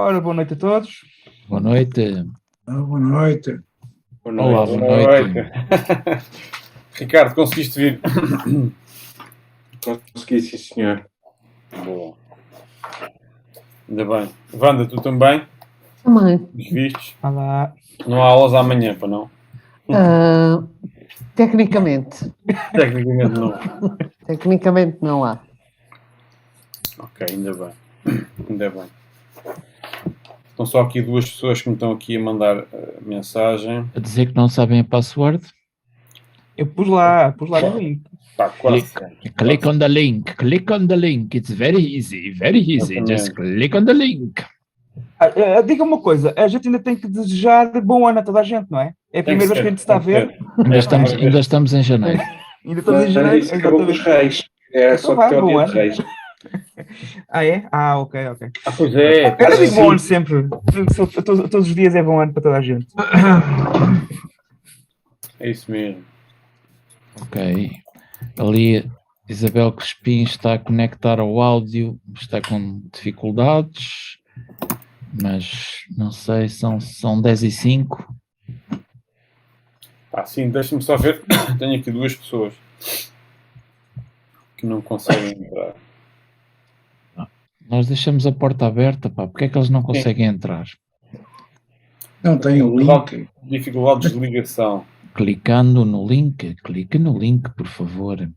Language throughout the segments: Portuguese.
Ora, boa noite a todos. Boa noite. Boa noite. Olá, boa noite. Ricardo, conseguiste vir? Consegui, sim, senhor. Boa. Ainda bem. Wanda, tu também? Também. Os vistos? Olá. Não há aulas amanhã, para não? Tecnicamente. Tecnicamente não. Tecnicamente não há. Ok, ainda bem. Ainda bem. Estão só aqui duas pessoas que me estão aqui a mandar mensagem. A dizer que não sabem a password? Eu pus lá no link. Pá, quase. Click on the link. Click on the link. It's very easy. Very easy. Exatamente. Just click on the link. Diga uma coisa, a gente ainda tem que desejar bom ano a toda a gente, não é? É a primeira vez que a gente está a ver. Ainda estamos em janeiro. Ainda estamos em janeiro. Isso acabou com os reis. É só Então até o bom dia ano. de reis. Ah, é? Ah, ok. Pois é. Eu digo bom ano sempre. Todos os dias é bom ano para toda a gente. É isso mesmo. Ok. Ali, Isabel Crespim está a conectar ao áudio. Está com dificuldades. Mas não sei, são 10h05. Sim, deixa-me só ver. Tenho aqui duas pessoas que não conseguem entrar. Nós deixamos a porta aberta, pá. Porque é que eles não conseguem entrar? Não tem o link. Dificuldades de ligação. Clicando no link. Clique no link, por favor.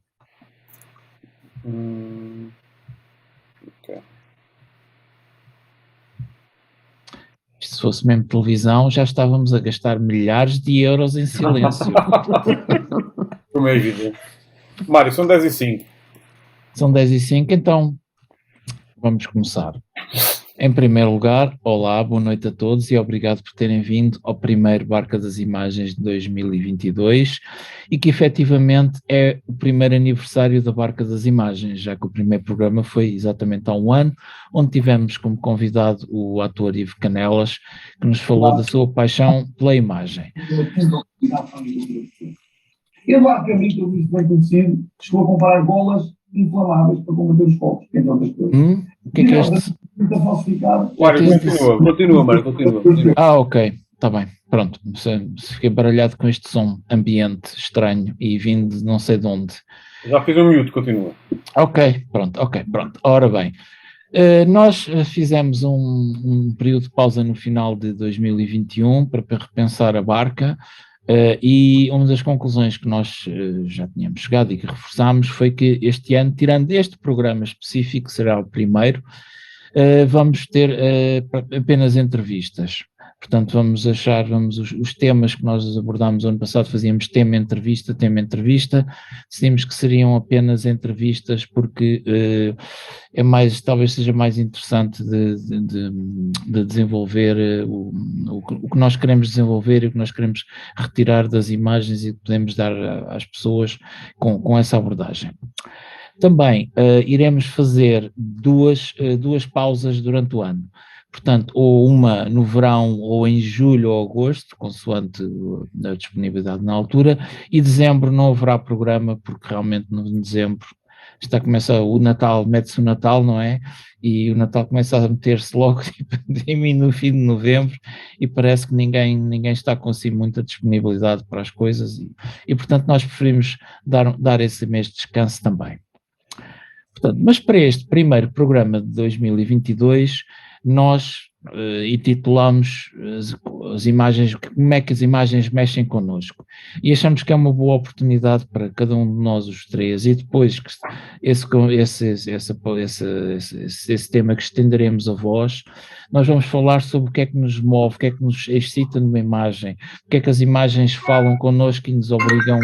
Ok. Se fosse mesmo televisão, já estávamos a gastar milhares de euros em silêncio. Como é evidente. Mário, são 10h05. São 10h05, então vamos começar. Em primeiro lugar, olá, boa noite a todos e obrigado por terem vindo ao primeiro Barca das Imagens de 2022 e que efetivamente é o primeiro aniversário da Barca das Imagens, já que o primeiro programa foi exatamente há um ano, onde tivemos como convidado o ator Ivo Canelas, que nos falou da sua paixão pela imagem. E basicamente o isso bem conhecido, chegou a comprar bolas inflamáveis para combater os fogos, entre outras coisas. O que é este? Continua, Mário, continua. Ok, está bem, pronto, fiquei baralhado com este som ambiente estranho e vindo de não sei de onde. Já fiz um mute, continua. Ok, pronto, ora bem. Nós fizemos um período de pausa no final de 2021 para repensar a barca. E uma das conclusões que nós já tínhamos chegado e que reforçámos foi que este ano, tirando este programa específico, que será o primeiro, vamos ter apenas entrevistas. Portanto, os temas que nós abordámos ano passado, fazíamos tema-entrevista, decidimos que seriam apenas entrevistas porque talvez seja mais interessante de desenvolver o que nós queremos desenvolver e o que nós queremos retirar das imagens e que podemos dar às pessoas com essa abordagem. Também iremos fazer duas pausas durante o ano. Portanto, ou uma no verão, ou em julho ou agosto, consoante a disponibilidade na altura, e dezembro não haverá programa, porque realmente no dezembro começa o Natal, mete-se o Natal, não é? E o Natal começa a meter-se logo tipo, no fim de novembro e parece que ninguém está com assim muita disponibilidade para as coisas e portanto nós preferimos dar esse mês de descanso também. Portanto, mas para este primeiro programa de 2022 nós intitulamos as imagens, como é que as imagens mexem connosco, e achamos que é uma boa oportunidade para cada um de nós os três, e depois que esse tema que estenderemos a vós, nós vamos falar sobre o que é que nos move, o que é que nos excita numa imagem, o que é que as imagens falam connosco e nos obrigam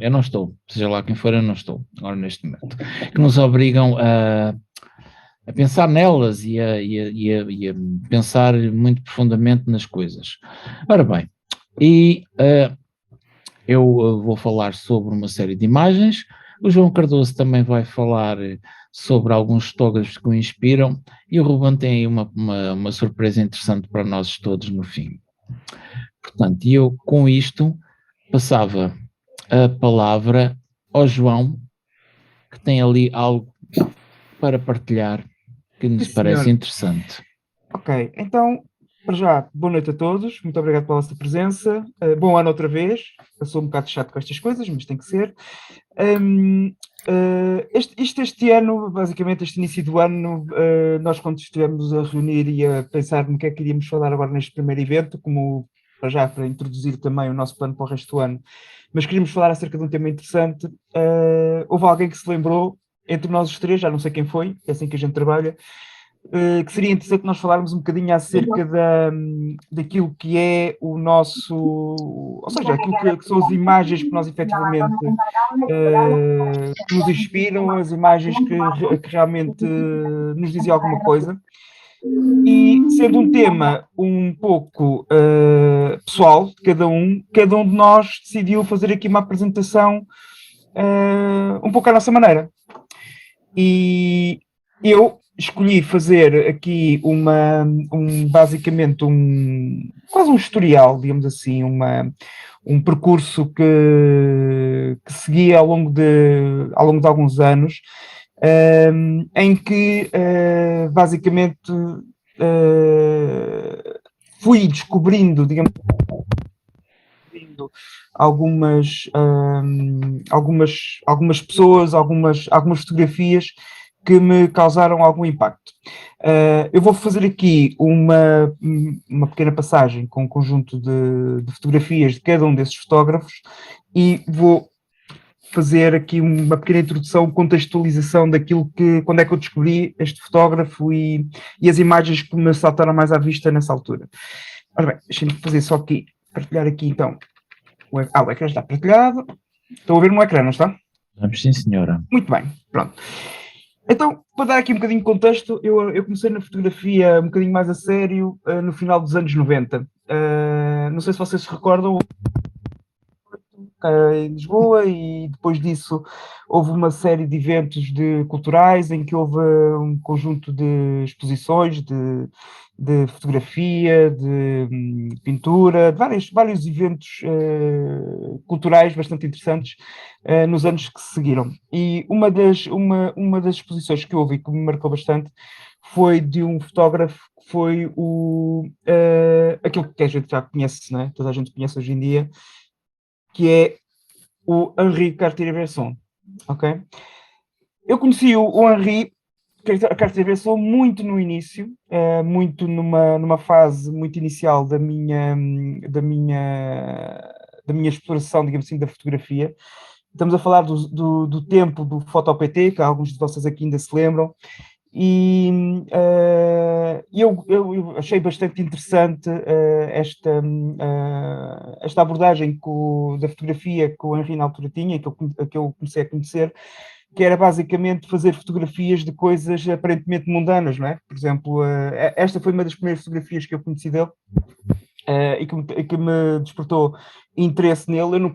eu não estou, seja lá quem for, eu não estou agora neste momento, que nos obrigam a pensar nelas e a pensar muito profundamente nas coisas. Ora bem, eu vou falar sobre uma série de imagens, o João Cardoso também vai falar sobre alguns fotógrafos que o inspiram e o Ruben tem aí uma surpresa interessante para nós todos no fim. Portanto, eu com isto passava a palavra ao João, que tem ali algo para partilhar. O que nos Sim, parece senhor. interessante. Ok, então, para já, boa noite a todos, muito obrigado pela vossa presença, bom ano outra vez, eu sou um bocado chato com estas coisas, mas tem que ser. Este ano, basicamente, este início do ano, nós quando estivemos a reunir e a pensar no que é que iríamos falar agora neste primeiro evento, como para introduzir também o nosso plano para o resto do ano, mas queríamos falar acerca de um tema interessante. Houve alguém que se lembrou, entre nós os três, já não sei quem foi, é assim que a gente trabalha, que seria interessante nós falarmos um bocadinho acerca daquilo que é o nosso, ou seja, aquilo que são as imagens que nós efetivamente que nos inspiram, as imagens que realmente nos dizem alguma coisa. E sendo um tema um pouco pessoal de cada um de nós decidiu fazer aqui uma apresentação um pouco à nossa maneira. E eu escolhi fazer aqui basicamente quase um historial, digamos assim, um percurso que segui ao longo de alguns anos, em que basicamente fui descobrindo, digamos, algumas pessoas, algumas fotografias que me causaram algum impacto. Eu vou fazer aqui uma pequena passagem com um conjunto de fotografias de cada um desses fotógrafos e vou fazer aqui uma pequena introdução, contextualização daquilo quando é que eu descobri este fotógrafo e as imagens que me saltaram mais à vista nessa altura. Ora bem, deixem-me fazer só aqui, partilhar aqui então. O ecrã está partilhado. Estão a ver no ecrã, não está? Vamos, sim, senhora. Muito bem, pronto. Então, para dar aqui um bocadinho de contexto, eu comecei na fotografia um bocadinho mais a sério no final dos anos 90. Não sei se vocês se recordam, em Lisboa, e depois disso houve uma série de eventos culturais em que houve um conjunto de exposições de fotografia, de pintura, de vários eventos culturais bastante interessantes nos anos que se seguiram. E uma das exposições que houve e que me marcou bastante foi de um fotógrafo que foi aquilo que a gente já conhece, né? Toda a gente conhece hoje em dia, que é o Henri Cartier-Bresson, ok? Eu conheci o Henri Cartier-Bresson muito no início, muito numa fase muito inicial da minha exploração, digamos assim, da fotografia. Estamos a falar do tempo do Foto-PT, que alguns de vocês aqui ainda se lembram, e eu achei bastante interessante esta abordagem da fotografia que o Henri na altura tinha, que eu comecei a conhecer, que era basicamente fazer fotografias de coisas aparentemente mundanas, não é? Por exemplo, esta foi uma das primeiras fotografias que eu conheci dele, e que me despertou interesse nele. Eu não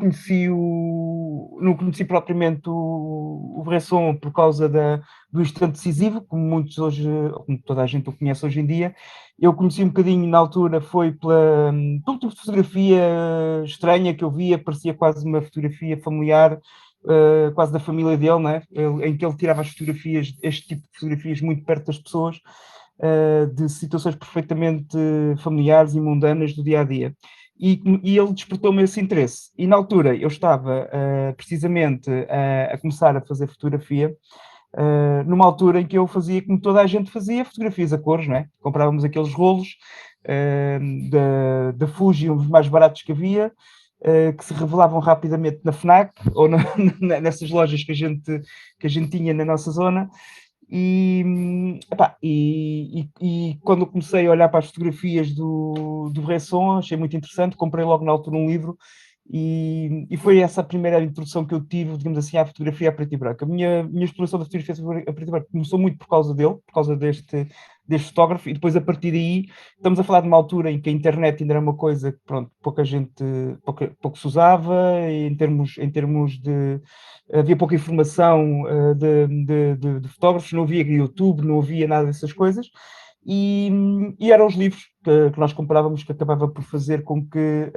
conheci propriamente o Bresson por causa do instante decisivo, como toda a gente o conhece hoje em dia. Eu conheci um bocadinho na altura, foi pelo tipo de fotografia estranha que eu via, parecia quase uma fotografia familiar, quase da família dele, né? Em que ele tirava este tipo de fotografias muito perto das pessoas, de situações perfeitamente familiares e mundanas do dia-a-dia. E ele despertou-me esse interesse. E na altura eu estava precisamente a começar a fazer fotografia, numa altura em que eu fazia como toda a gente fazia, fotografias a cores, não é? Comprávamos aqueles rolos da Fuji, uns mais baratos que havia, que se revelavam rapidamente na FNAC ou nessas lojas que a gente tinha na nossa zona. E quando eu comecei a olhar para as fotografias do Bresson, achei muito interessante, comprei logo na altura um livro, e foi essa a primeira introdução que eu tive, digamos assim, à fotografia a preto e branco. A minha exploração da fotografia a preto e branco começou muito por causa dele, por causa deste fotógrafo, e depois a partir daí estamos a falar de uma altura em que a internet ainda era uma coisa que, pronto, pouco se usava, em termos de havia pouca informação de fotógrafos, não havia YouTube, não havia nada dessas coisas, e eram os livros que nós comprávamos, que acabava por fazer com que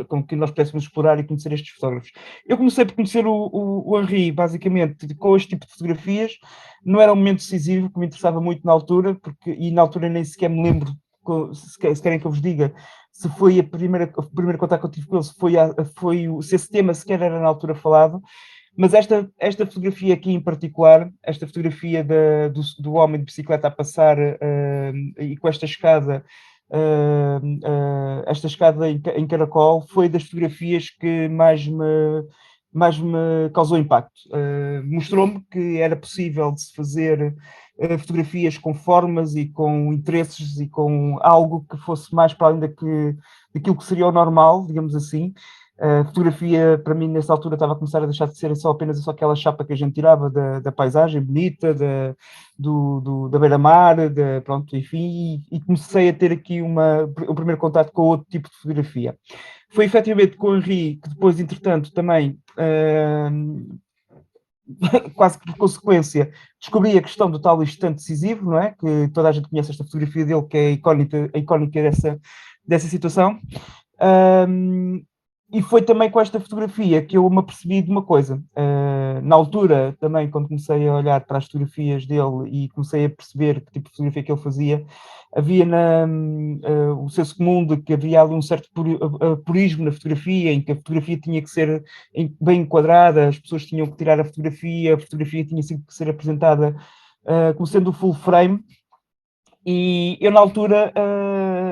com que nós pudéssemos explorar e conhecer estes fotógrafos. Eu comecei por conhecer o Henri, basicamente, com este tipo de fotografias. Não era um momento decisivo que me interessava muito na altura, e na altura nem sequer me lembro, se querem que eu vos diga, se foi o primeiro contato que eu tive com ele, se esse tema sequer era na altura falado. Mas esta fotografia aqui em particular, esta fotografia do homem de bicicleta a passar e com esta escada em caracol, foi das fotografias que mais me causou impacto. Mostrou-me que era possível de se fazer fotografias com formas e com interesses e com algo que fosse mais para além daquilo que seria o normal, digamos assim. A fotografia, para mim, nessa altura, estava a começar a deixar de ser apenas aquela chapa que a gente tirava da paisagem bonita, da beira-mar, pronto, enfim, e comecei a ter aqui o primeiro contato com outro tipo de fotografia. Foi efetivamente com o Henri que depois, entretanto, também, quase que por consequência, descobri a questão do tal instante decisivo, não é? Que toda a gente conhece esta fotografia dele, que é icónica dessa situação. E foi também com esta fotografia que eu me apercebi de uma coisa. Na altura, também, quando comecei a olhar para as fotografias dele e comecei a perceber que tipo de fotografia que ele fazia, havia o senso comum de que havia ali um certo purismo na fotografia, em que a fotografia tinha que ser bem enquadrada, as pessoas tinham que tirar a fotografia tinha que ser apresentada como sendo o full frame. E eu, na altura,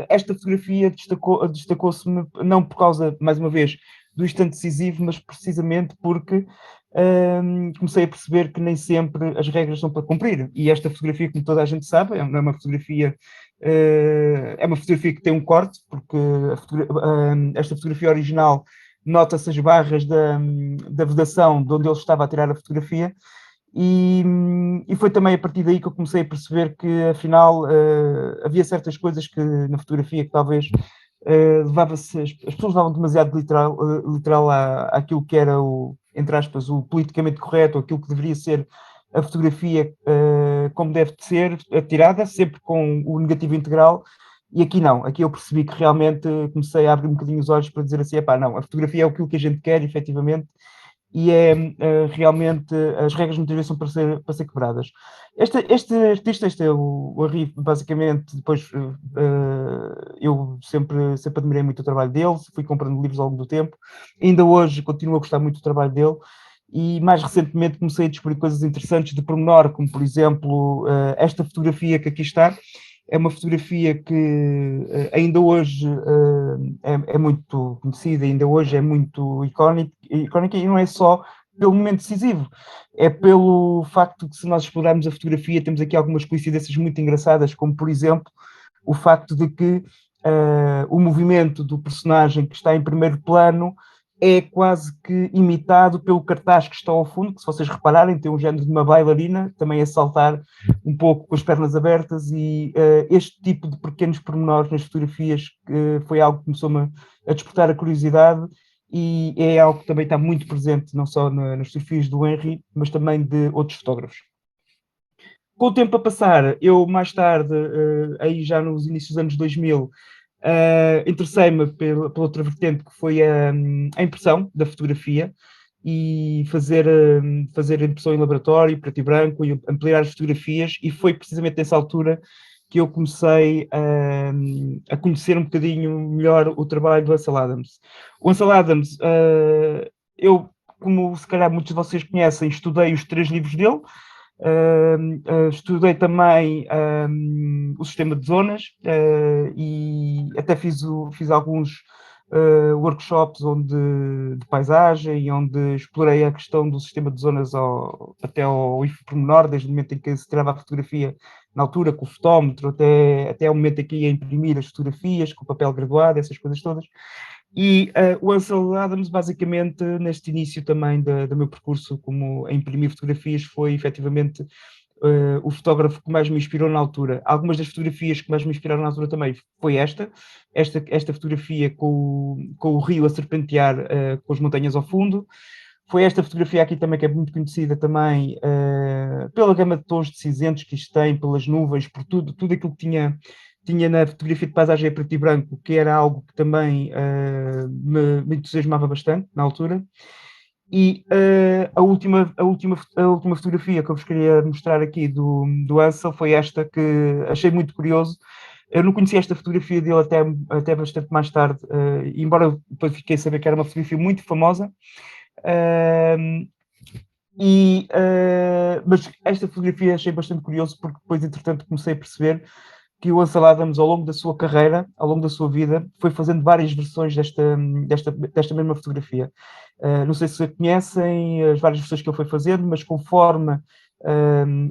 esta fotografia destacou-se-me não por causa, mais uma vez, do instante decisivo, mas precisamente porque comecei a perceber que nem sempre as regras são para cumprir. E esta fotografia, como toda a gente sabe, é uma fotografia que tem um corte, porque esta fotografia original nota-se as barras da vedação de onde ele estava a tirar a fotografia. E foi também a partir daí que eu comecei a perceber que, afinal, havia certas coisas que na fotografia que talvez as pessoas levavam demasiado literal àquilo que era entre aspas, o politicamente correto, aquilo que deveria ser a fotografia como deve de ser tirada, sempre com o negativo integral. E aqui não, aqui eu percebi que realmente comecei a abrir um bocadinho os olhos para dizer assim, não, a fotografia é aquilo que a gente quer, efetivamente, e realmente as regras muitas vezes são para ser quebradas. Este artista, o Henri, basicamente, depois eu sempre admirei muito o trabalho dele, fui comprando livros ao longo do tempo, ainda hoje continuo a gostar muito do trabalho dele, e mais recentemente comecei a descobrir coisas interessantes de pormenor, como por exemplo esta fotografia que aqui está. É uma fotografia que ainda hoje é muito conhecida, ainda hoje é muito icónica, e não é só pelo momento decisivo, é pelo facto que, se nós explorarmos a fotografia, temos aqui algumas coincidências muito engraçadas, como por exemplo o facto de que o movimento do personagem que está em primeiro plano é quase que imitado pelo cartaz que está ao fundo, que, se vocês repararem, tem um género de uma bailarina, também a saltar um pouco com as pernas abertas, e este tipo de pequenos pormenores nas fotografias foi algo que começou-me a despertar a curiosidade, e é algo que também está muito presente, não só nas fotografias do Henri, mas também de outros fotógrafos. Com o tempo a passar, eu mais tarde, aí já nos inícios dos anos 2000, interessei-me pela outra vertente, que foi a impressão da fotografia, e fazer impressão em laboratório, preto e branco, e ampliar as fotografias, e foi precisamente nessa altura que eu comecei a conhecer um bocadinho melhor o trabalho do Ansel Adams. O Ansel Adams, eu, como se calhar muitos de vocês conhecem, estudei os 3 livros dele. Estudei também o sistema de zonas e até fiz alguns workshops de paisagem, onde explorei a questão do sistema de zonas até ao pormenor, desde o momento em que se tirava a fotografia, na altura, com o fotómetro, até o momento em que ia imprimir as fotografias, com o papel graduado, essas coisas todas. E o Ansel Adams, basicamente, neste início também do meu percurso como a imprimir fotografias, foi efetivamente o fotógrafo que mais me inspirou na altura. Algumas das fotografias que mais me inspiraram na altura também foi esta fotografia com o rio a serpentear com as montanhas ao fundo. Foi esta fotografia aqui também que é muito conhecida também pela gama de tons de cinzentos que isto tem, pelas nuvens, por tudo aquilo que tinha na fotografia de paisagem a preto e branco, que era algo que também me entusiasmava bastante na altura. E a última fotografia que eu vos queria mostrar aqui do Ansel foi esta, que achei muito curioso. Eu não conhecia esta fotografia dele até bastante mais tarde, embora depois fiquei a saber que era uma fotografia muito famosa. Mas esta fotografia achei bastante curioso, porque depois, entretanto, comecei a perceber que o Ansel Adams, ao longo da sua carreira, ao longo da sua vida, foi fazendo várias versões desta mesma fotografia. Não sei se conhecem as várias versões que ele foi fazendo, mas conforme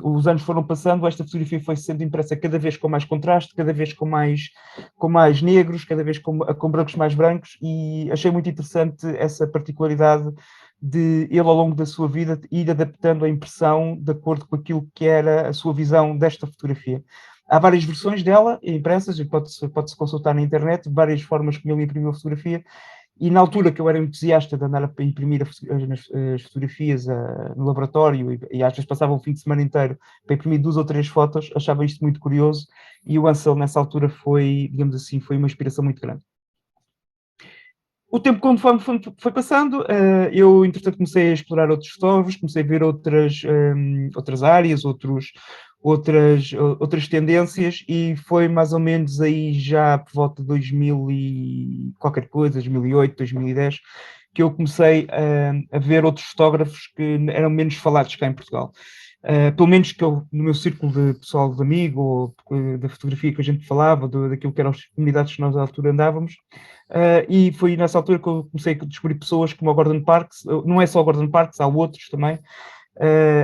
os anos foram passando, esta fotografia foi sendo impressa cada vez com mais contraste, cada vez com mais negros, cada vez com brancos mais brancos, e achei muito interessante essa particularidade de ele, ao longo da sua vida, ir adaptando a impressão de acordo com aquilo que era a sua visão desta fotografia. Há várias versões dela impressas, e pode-se consultar na internet, várias formas como ele imprimiu a fotografia, e na altura que eu era entusiasta de andar a imprimir as fotografias no laboratório, e às vezes passava o fim de semana inteiro para imprimir 2 ou 3 fotos, achava isto muito curioso, e o Ansel nessa altura foi, digamos assim, foi uma inspiração muito grande. O tempo, conforme foi passando, eu, entretanto, comecei a explorar outros fotógrafos, comecei a ver outras áreas, outras tendências, e foi mais ou menos aí já por volta de 2000 e qualquer coisa, 2008, 2010, que eu comecei a ver outros fotógrafos que eram menos falados cá em Portugal. Pelo menos que eu, no meu círculo de pessoal de amigo, ou da fotografia que a gente falava, daquilo que eram as comunidades que nós à altura andávamos, e foi nessa altura que eu comecei a descobrir pessoas como o Gordon Parks. Não é só o Gordon Parks, há outros também.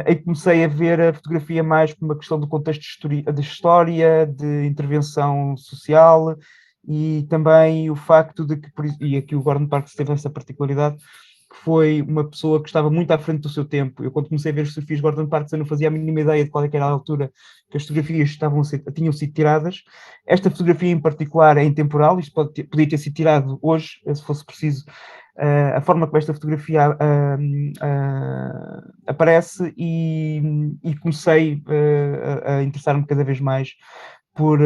Aí comecei a ver a fotografia mais por uma questão do contexto de história, de intervenção social, e também o facto de que, e aqui o Gordon Parks teve essa particularidade, que foi uma pessoa que estava muito à frente do seu tempo. Eu, quando comecei a ver as fotografias de Gordon Parks, eu não fazia a mínima ideia de qual era a altura que as fotografias tinham sido tiradas. Esta fotografia em particular é intemporal, isto podia ter sido tirado hoje, se fosse preciso. A forma como esta fotografia aparece, e comecei a interessar-me cada vez mais por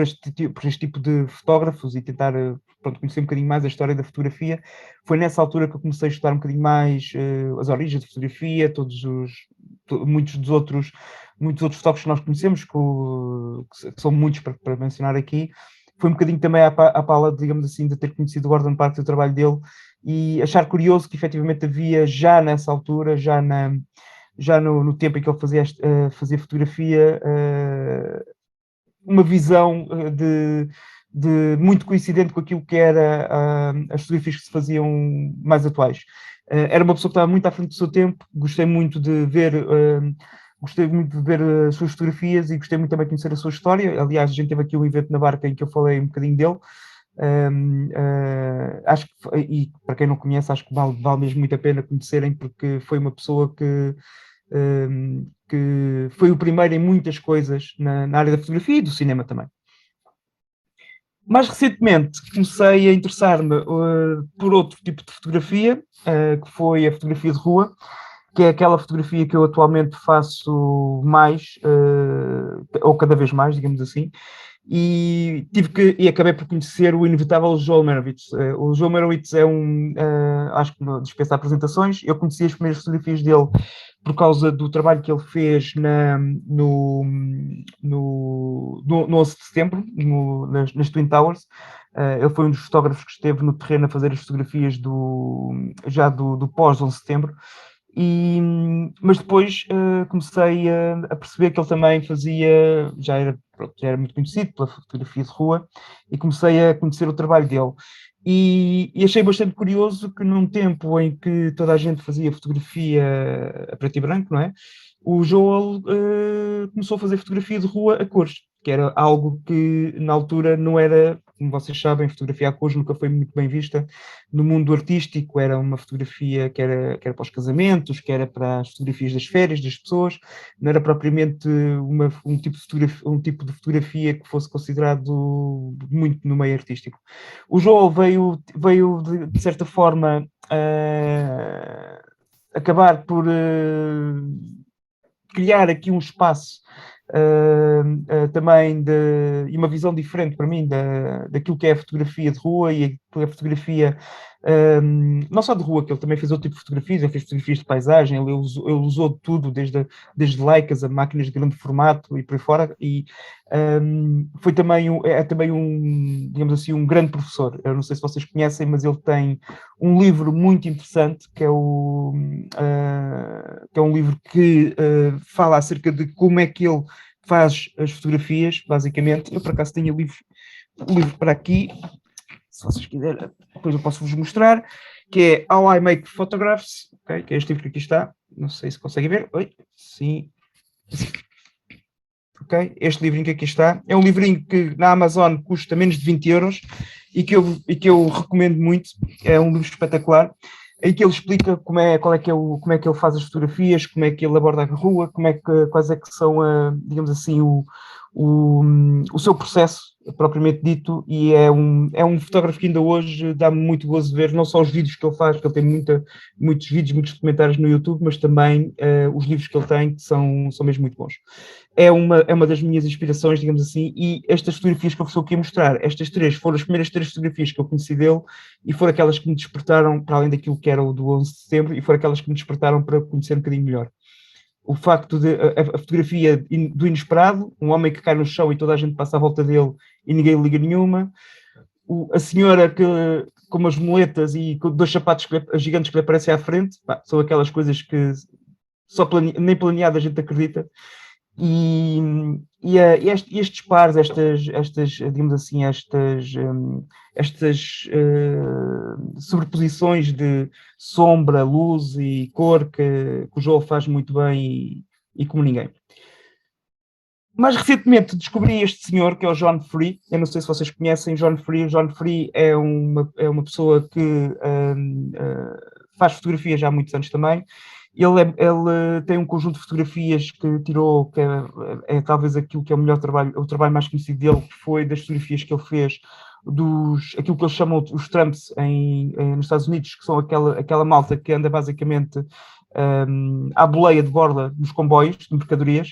este tipo de fotógrafos, e tentar conhecer um bocadinho mais a história da fotografia. Foi nessa altura que eu comecei a estudar um bocadinho mais as origens da fotografia, muitos outros fotógrafos que nós conhecemos, que são muitos para mencionar aqui. Foi um bocadinho também à pala, digamos assim, de ter conhecido o Gordon Parks e o trabalho dele, e achar curioso que efetivamente havia já nessa altura, já no tempo em que ele fazia fotografia, uma visão muito coincidente com aquilo que era as fotografias que se faziam mais atuais. Era uma pessoa que estava muito à frente do seu tempo, gostei muito de ver as suas fotografias, e gostei muito também de conhecer a sua história. Aliás, a gente teve aqui um evento na Barca em que eu falei um bocadinho dele. Acho que, e para quem não conhece, acho que vale mesmo muito a pena conhecerem, porque foi uma pessoa que foi o primeiro em muitas coisas na área da fotografia e do cinema também. Mais recentemente comecei a interessar-me por outro tipo de fotografia, que foi a fotografia de rua, que é aquela fotografia que eu atualmente faço mais, ou cada vez mais, digamos assim, e acabei por conhecer o inevitável Joel Merovitz. O Joel Merovitz é acho que não dispensa apresentações. Eu conheci as primeiras fotografias dele por causa do trabalho que ele fez no 11 de setembro, nas Twin Towers. Ele foi um dos fotógrafos que esteve no terreno a fazer as fotografias do pós 11 de setembro. Mas depois comecei a perceber que ele também já era muito conhecido pela fotografia de rua, e comecei a conhecer o trabalho dele. E achei bastante curioso que, num tempo em que toda a gente fazia fotografia a preto e branco, não é? O Joel começou a fazer fotografia de rua a cores, que era algo que na altura não era, como vocês sabem, fotografia a cores nunca foi muito bem vista no mundo artístico. Era uma fotografia que era para os casamentos, que era para as fotografias das férias das pessoas, não era propriamente um tipo de fotografia que fosse considerado muito no meio artístico. O Joel veio de certa forma, acabar por criar aqui um espaço também e uma visão diferente para mim daquilo que é a fotografia de rua e a fotografia não só de rua, que ele também fez outro tipo de fotografias, ele fez fotografias de paisagem, ele usou de tudo, desde Leicas a máquinas de grande formato e por aí fora, e foi também digamos assim, um grande professor. Eu não sei se vocês conhecem, mas ele tem um livro muito interessante, que é um livro que fala acerca de como é que ele faz as fotografias, basicamente. Eu, por acaso, tenho o livro para aqui, se vocês quiserem, depois eu posso vos mostrar, que é How I Make Photographs, okay? Que é este livro que aqui está, não sei se conseguem ver. Oi, sim. Okay? Este livrinho que aqui está, é um livrinho que na Amazon custa menos de 20 euros e que eu recomendo muito, é um livro espetacular, em que ele explica como é que ele faz as fotografias, como é que ele aborda a rua, quais é que são, digamos assim, o seu processo propriamente dito, e é um fotógrafo que ainda hoje dá-me muito gozo ver, não só os vídeos que ele faz, que ele tem muitos vídeos, muitos documentários no YouTube, mas também os livros que ele tem, que são mesmo muito bons. É uma das minhas inspirações, digamos assim, e estas fotografias que eu estou aqui a mostrar, estas três, foram as primeiras 3 fotografias que eu conheci dele, e foram aquelas que me despertaram, para além daquilo que era o do 11 de setembro, e foram aquelas que me despertaram para conhecer um bocadinho melhor. O facto de a fotografia do inesperado, um homem que cai no chão e toda a gente passa à volta dele e ninguém liga nenhuma, a senhora com umas moletas e com 2 sapatos gigantes que lhe aparecem à frente, são aquelas coisas que nem planeado a gente acredita. E estes pares, digamos assim, estas sobreposições de sombra, luz e cor que o Joel faz muito bem e como ninguém. Mais recentemente descobri este senhor, que é o John Free. Eu não sei se vocês conhecem John Free. O John Free é uma pessoa que faz fotografias já há muitos anos também. Ele tem um conjunto de fotografias que tirou, que é talvez aquilo que é o trabalho mais conhecido dele, que foi das fotografias que ele fez aquilo que eles chamam os Trumps nos Estados Unidos, que são aquela malta que anda basicamente à boleia de borla nos comboios de mercadorias,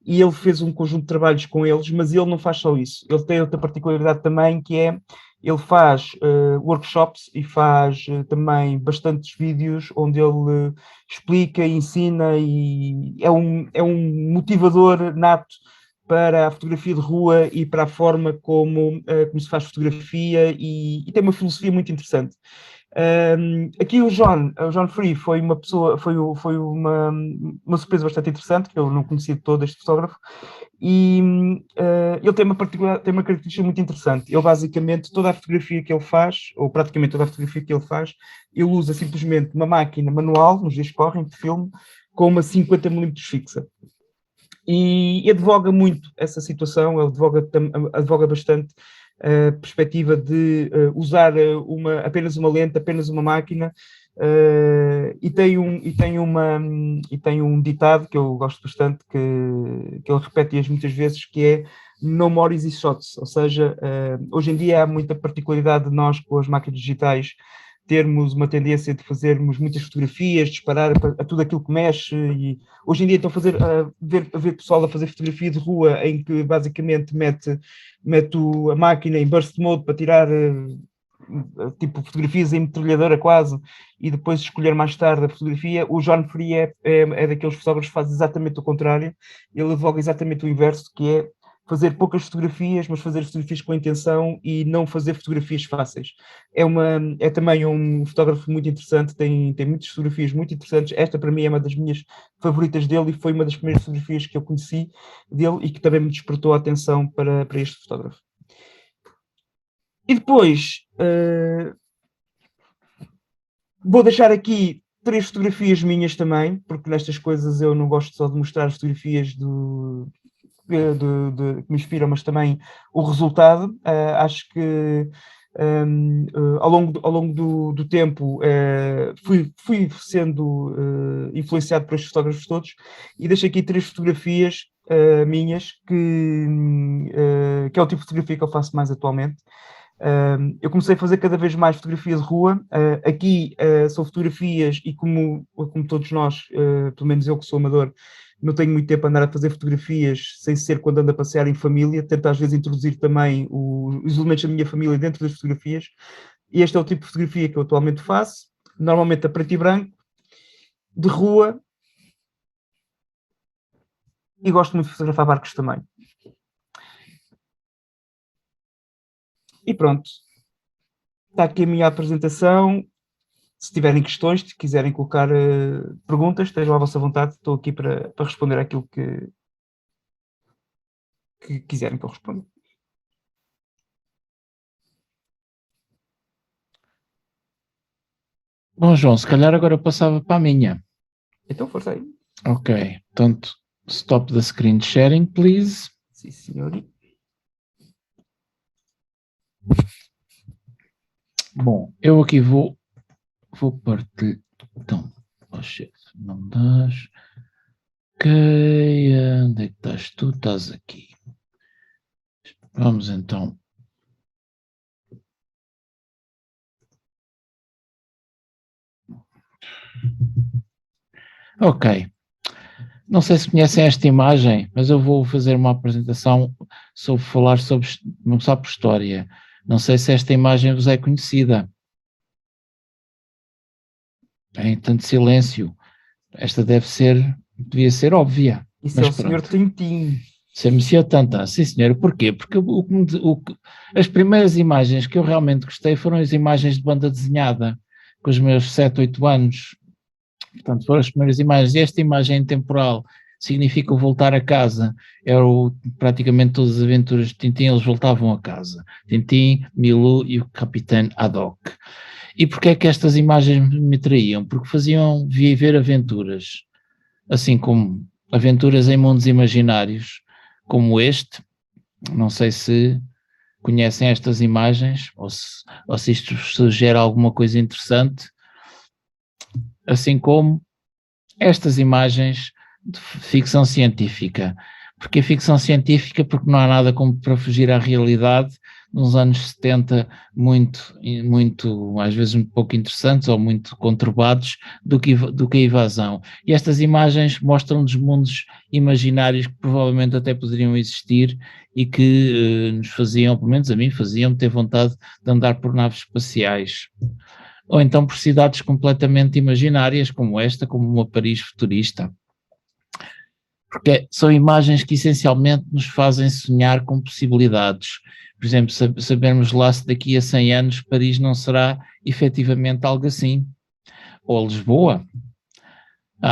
e ele fez um conjunto de trabalhos com eles, mas ele não faz só isso. Ele tem outra particularidade também, que é ele faz workshops e faz também bastantes vídeos onde ele explica, ensina, e é um motivador nato para a fotografia de rua e para a forma como se faz fotografia, e tem uma filosofia muito interessante. Aqui o John Free foi uma pessoa, foi uma surpresa bastante interessante, que eu não conhecia de todo este fotógrafo, e ele tem uma característica muito interessante. Ele basicamente, toda a fotografia que ele faz, ou praticamente toda a fotografia que ele faz, ele usa simplesmente uma máquina manual, nos dias que correm, de filme, com uma 50mm fixa. E advoga muito essa situação, ele advoga bastante a perspectiva de usar apenas uma lente, apenas uma máquina, e tem um ditado que eu gosto bastante, que ele repete muitas vezes, que é "No more easy shots", ou seja, hoje em dia há muita particularidade de nós com as máquinas digitais termos uma tendência de fazermos muitas fotografias, disparar a tudo aquilo que mexe, e hoje em dia estão a ver pessoal a fazer fotografia de rua em que basicamente mete a máquina em burst mode para tirar tipo fotografias em metralhadora quase, e depois escolher mais tarde a fotografia. O John Free é daqueles fotógrafos que faz exatamente o contrário. Ele advoga exatamente o inverso, que é fazer poucas fotografias, mas fazer fotografias com intenção e não fazer fotografias fáceis. É também um fotógrafo muito interessante, tem muitas fotografias muito interessantes. Esta, para mim, é uma das minhas favoritas dele e foi uma das primeiras fotografias que eu conheci dele e que também me despertou a atenção para este fotógrafo. E depois, vou deixar aqui 3 fotografias minhas também, porque nestas coisas eu não gosto só de mostrar as fotografias que me inspiram, mas também o resultado. Acho que ao longo do tempo fui sendo influenciado por estes fotógrafos todos, e deixo aqui 3 fotografias minhas, que é o tipo de fotografia que eu faço mais atualmente. Eu comecei a fazer cada vez mais fotografia de rua. Aqui são fotografias e como todos nós, pelo menos eu que sou amador, não tenho muito tempo a andar a fazer fotografias sem ser quando ando a passear em família. Tento às vezes introduzir também os elementos da minha família dentro das fotografias. E este é o tipo de fotografia que eu atualmente faço, normalmente a preto e branco, de rua, e gosto muito de fotografar barcos também. E pronto. Está aqui a minha apresentação. Se tiverem questões, se quiserem colocar perguntas, estejam à vossa vontade. Estou aqui para responder àquilo que quiserem que eu responda. Bom, João, se calhar agora eu passava para a minha. Então, força aí. Ok, portanto, stop the screen sharing, please. Sim, senhor. Bom, eu aqui vou partilhar. Então, oh chefe, não das. Ok, onde é que estás tu? Estás aqui. Vamos então. Ok. Não sei se conhecem esta imagem, mas eu vou fazer uma apresentação sobre falar sobre, não só por história. Não sei se esta imagem vos é conhecida. Em tanto silêncio. Esta devia ser óbvia. Isso Mas é o senhor Tintim. Se Monsieur Tantan, sim senhor. Porquê? Porque as primeiras imagens que eu realmente gostei foram as imagens de banda desenhada, com os meus 7, 8 anos. Portanto, foram as primeiras imagens. E esta imagem temporal significa o voltar a casa. Praticamente todas as aventuras de Tintin, eles voltavam a casa. Tintin, Milou e o Capitão Haddock. E porquê é que estas imagens me traíam? Porque faziam viver aventuras, assim como aventuras em mundos imaginários, como este. Não sei se conhecem estas imagens, ou se isto sugere alguma coisa interessante, assim como estas imagens de ficção científica. Porque a ficção científica, porque não há nada como para fugir à realidade, nos anos 70, muito, às vezes um pouco interessantes ou muito conturbados, do que a evasão. E estas imagens mostram-nos mundos imaginários que provavelmente até poderiam existir e que nos faziam, pelo menos a mim, faziam ter vontade de andar por naves espaciais. Ou então por cidades completamente imaginárias, como esta, como uma Paris futurista. Porque são imagens que essencialmente nos fazem sonhar com possibilidades. Por exemplo, sabermos lá se daqui a 100 anos Paris não será efetivamente algo assim. Ou Lisboa.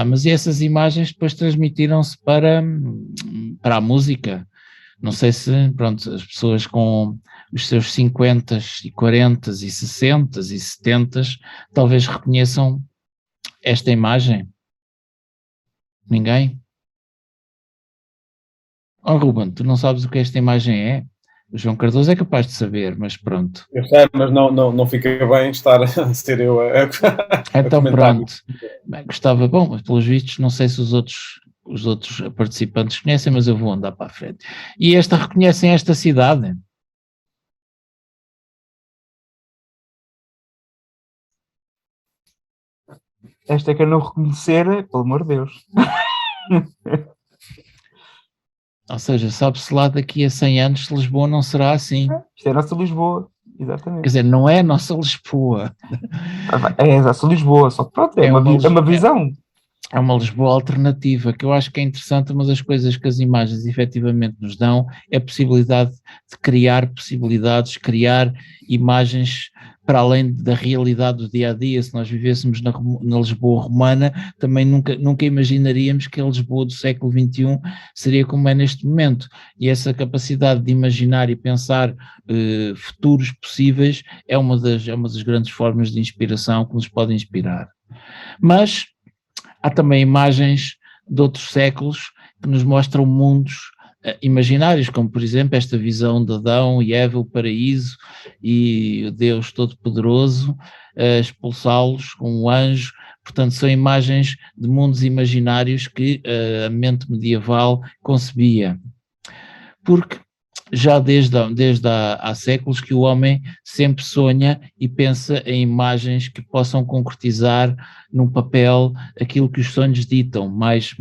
Mas essas imagens depois transmitiram-se para a música. Não sei se, pronto, as pessoas com os seus 50 e 40 e 60 e 70 talvez reconheçam esta imagem. Ninguém? Oh, Ruben, tu não sabes o que esta imagem é? O João Cardoso é capaz de saber, mas pronto. Eu sei, mas não fica bem estar a ser eu a então comentar. Pronto. Bem, gostava, bom, pelos vistos, não sei se os outros participantes conhecem, mas eu vou andar para a frente. E reconhecem esta cidade? Esta é que eu não reconhecer, pelo amor de Deus. Ou seja, sabe-se lá daqui a 100 anos se Lisboa não será assim. Isto é a nossa Lisboa, exatamente. Quer dizer, não é a nossa Lisboa. É a nossa Lisboa, só que pronto, é uma visão. É uma Lisboa alternativa, que eu acho que é interessante. Uma das coisas que as imagens efetivamente nos dão é a possibilidade de criar possibilidades, criar imagens para além da realidade do dia-a-dia. Se nós vivêssemos na Lisboa romana, também nunca imaginaríamos que a Lisboa do século XXI seria como é neste momento. E essa capacidade de imaginar e pensar futuros possíveis é uma das grandes formas de inspiração que nos pode inspirar. Mas há também imagens de outros séculos que nos mostram mundos imaginários, como por exemplo esta visão de Adão e Eva, o paraíso e o Deus Todo-Poderoso expulsá-los com um anjo. Portanto, são imagens de mundos imaginários que a mente medieval concebia. Porque já há séculos que o homem sempre sonha e pensa em imagens que possam concretizar num papel aquilo que os sonhos ditam, mais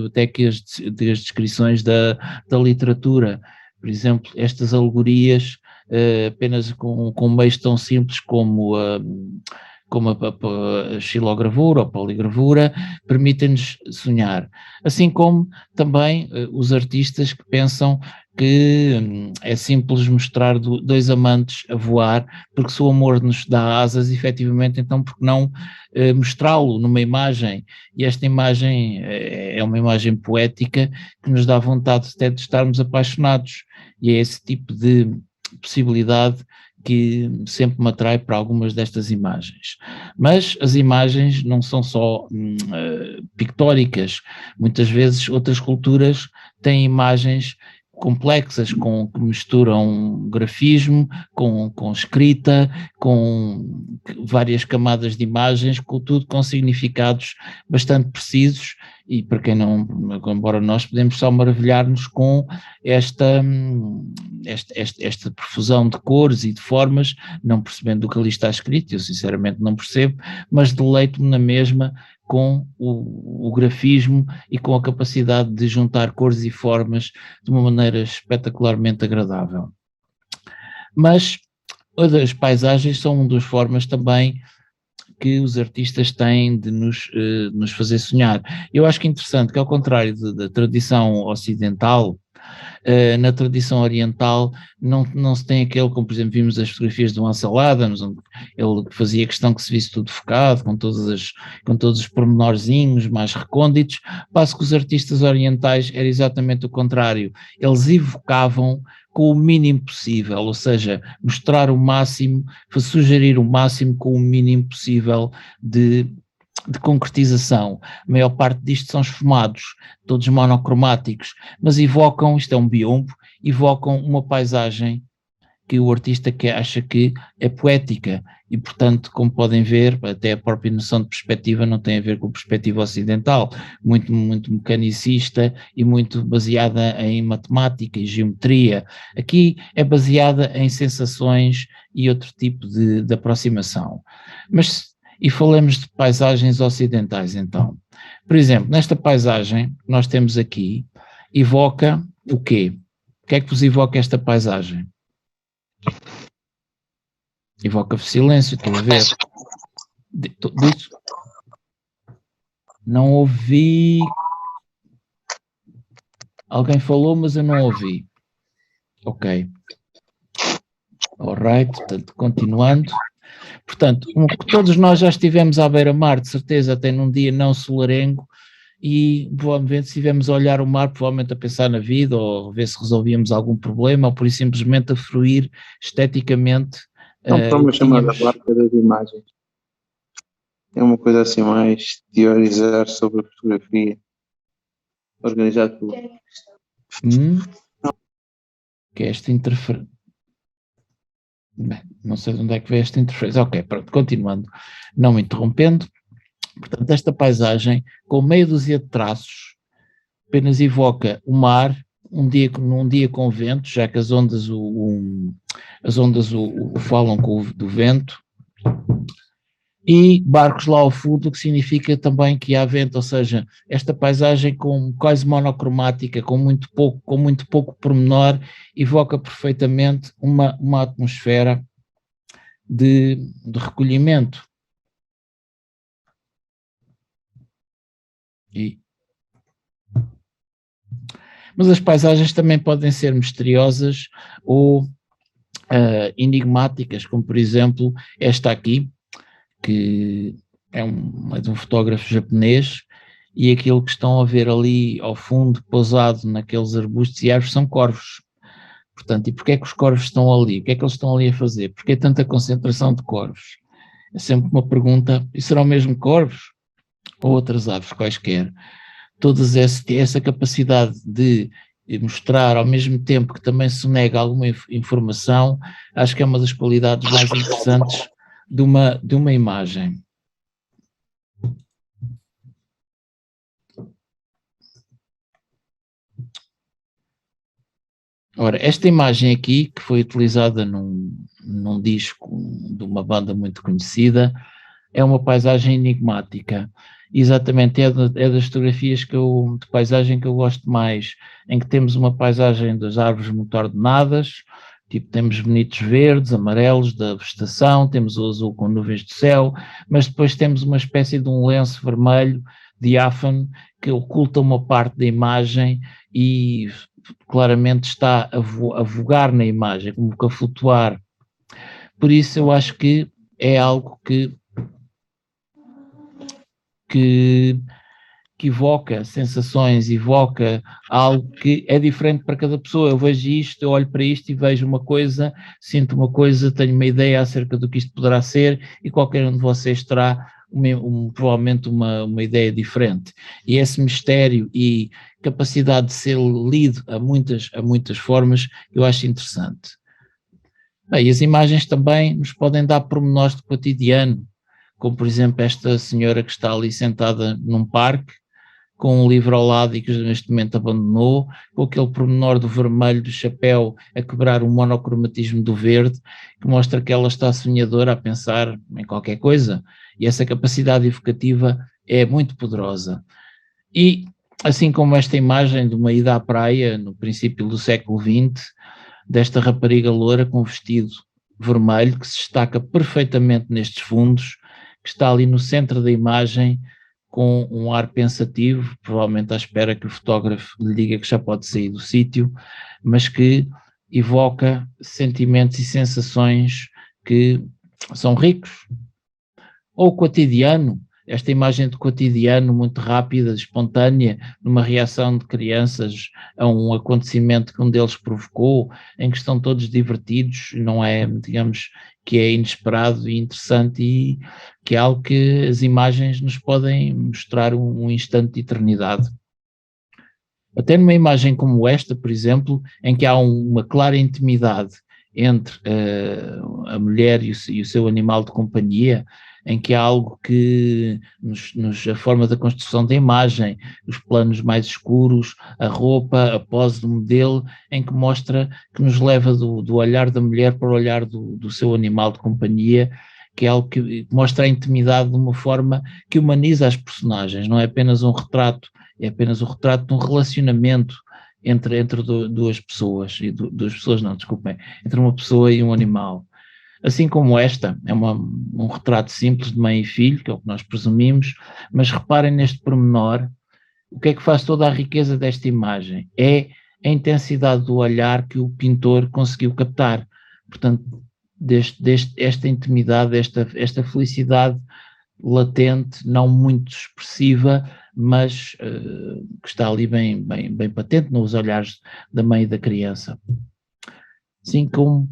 até que as descrições da literatura. Por exemplo, estas alegorias, apenas com meios tão simples como a xilogravura ou poligravura, permitem-nos sonhar. Assim como também os artistas que pensam que é simples mostrar dois amantes a voar, porque se o amor nos dá asas, efetivamente, então por que não mostrá-lo numa imagem? E esta imagem é uma imagem poética que nos dá vontade até de estarmos apaixonados, e é esse tipo de possibilidade que sempre me atrai para algumas destas imagens. Mas as imagens não são só pictóricas, muitas vezes outras culturas têm imagens complexas, que misturam grafismo, com escrita, com várias camadas de imagens, tudo com significados bastante precisos, e para quem não, embora nós podemos só maravilhar-nos com esta profusão de cores e de formas, não percebendo o que ali está escrito, eu sinceramente não percebo, mas deleito-me na mesma com o grafismo e com a capacidade de juntar cores e formas de uma maneira espetacularmente agradável. Mas as paisagens são uma das formas também que os artistas têm de nos fazer sonhar. Eu acho que é interessante que, ao contrário da tradição ocidental, na tradição oriental não se tem aquele, como por exemplo vimos as fotografias do Ansel Adams, onde ele fazia questão que se visse tudo focado, com todos os pormenorzinhos mais recônditos, passo que os artistas orientais era exatamente o contrário, eles evocavam com o mínimo possível, ou seja, mostrar o máximo, sugerir o máximo com o mínimo possível de concretização. A maior parte disto são esfumados, todos monocromáticos, mas evocam, isto é um biombo, evocam uma paisagem que o artista acha que é poética e, portanto, como podem ver, até a própria noção de perspectiva não tem a ver com a perspectiva ocidental, muito mecanicista e muito baseada em matemática e geometria. Aqui é baseada em sensações e outro tipo de aproximação. E falamos de paisagens ocidentais, então. Por exemplo, nesta paisagem que nós temos aqui, evoca o quê? O que é que vos evoca esta paisagem? Evoca silêncio, estou a ver. Diz? Não ouvi. Alguém falou, mas eu não ouvi. Ok. Alright, portanto, continuando. Portanto, todos nós já estivemos à beira-mar, de certeza, até num dia não solarengo, e provavelmente se estivermos a olhar o mar, provavelmente a pensar na vida, ou a ver se resolvíamos algum problema, ou por isso simplesmente a fruir esteticamente. Não, para uma chamada barca das imagens. É uma coisa assim mais teorizar sobre a fotografia. Organizado por... Que é esta interferência. Bem, não sei de onde é que veio esta interferência. Ok, pronto, continuando, não me interrompendo. Portanto, esta paisagem, com meia dúzia de traços, apenas evoca o mar, num dia com vento, já que as ondas falam do vento, e barcos lá ao fundo, que significa também que há vento, ou seja, esta paisagem quase monocromática, com muito pouco pormenor, evoca perfeitamente uma atmosfera de recolhimento. Mas as paisagens também podem ser misteriosas ou enigmáticas, como por exemplo esta aqui, que é de um fotógrafo japonês, e aquilo que estão a ver ali ao fundo, pousado naqueles arbustos e árvores, são corvos. Portanto, e porquê é que os corvos estão ali? O que é que eles estão ali a fazer? Porquê tanta concentração de corvos? É sempre uma pergunta. E serão mesmo corvos? Ou outras aves quaisquer? Toda essa capacidade de mostrar ao mesmo tempo que também se nega alguma informação, acho que é uma das qualidades mais interessantes de uma imagem. Ora, esta imagem aqui, que foi utilizada num disco de uma banda muito conhecida, é uma paisagem enigmática. Exatamente, é das fotografias de paisagem que eu gosto mais, em que temos uma paisagem das árvores muito ordenadas, tipo temos bonitos verdes, amarelos da vegetação, temos o azul com nuvens de céu, mas depois temos uma espécie de um lenço vermelho, diáfano, que oculta uma parte da imagem e claramente está a vogar na imagem, como que a flutuar. Por isso eu acho que é algo que evoca sensações, evoca algo que é diferente para cada pessoa. Eu vejo isto, eu olho para isto e vejo uma coisa, sinto uma coisa, tenho uma ideia acerca do que isto poderá ser e qualquer um de vocês terá provavelmente uma ideia diferente. E esse mistério e capacidade de ser lido a muitas formas, eu acho interessante. Bem, as imagens também nos podem dar pormenores do cotidiano, como por exemplo esta senhora que está ali sentada num parque, com um livro ao lado e que neste momento abandonou, com aquele pormenor do vermelho do chapéu a quebrar o monocromatismo do verde, que mostra que ela está sonhadora a pensar em qualquer coisa, e essa capacidade evocativa é muito poderosa. E assim como esta imagem de uma ida à praia no princípio do século XX, desta rapariga loura com vestido vermelho, que se destaca perfeitamente nestes fundos, que está ali no centro da imagem, com um ar pensativo, provavelmente à espera que o fotógrafo lhe diga que já pode sair do sítio, mas que evoca sentimentos e sensações que são ricos. Ou o cotidiano, esta imagem de cotidiano muito rápida, espontânea, numa reação de crianças a um acontecimento que um deles provocou, em que estão todos divertidos, não é, digamos, que é inesperado e interessante e que é algo que as imagens nos podem mostrar um instante de eternidade. Até numa imagem como esta, por exemplo, em que há uma clara intimidade entre a mulher e o seu animal de companhia, em que há algo que, a forma da construção da imagem, os planos mais escuros, a roupa, a pose do modelo, em que mostra, que nos leva do olhar da mulher para o olhar do seu animal de companhia, que é algo que mostra a intimidade de uma forma que humaniza as personagens, não é apenas um retrato, é apenas o retrato de um relacionamento entre duas pessoas, entre uma pessoa e um animal. Assim como esta, é um retrato simples de mãe e filho, que é o que nós presumimos, mas reparem neste pormenor, o que é que faz toda a riqueza desta imagem? É a intensidade do olhar que o pintor conseguiu captar. Portanto, esta intimidade, esta felicidade latente, não muito expressiva, mas que está ali bem patente nos olhares da mãe e da criança. Assim como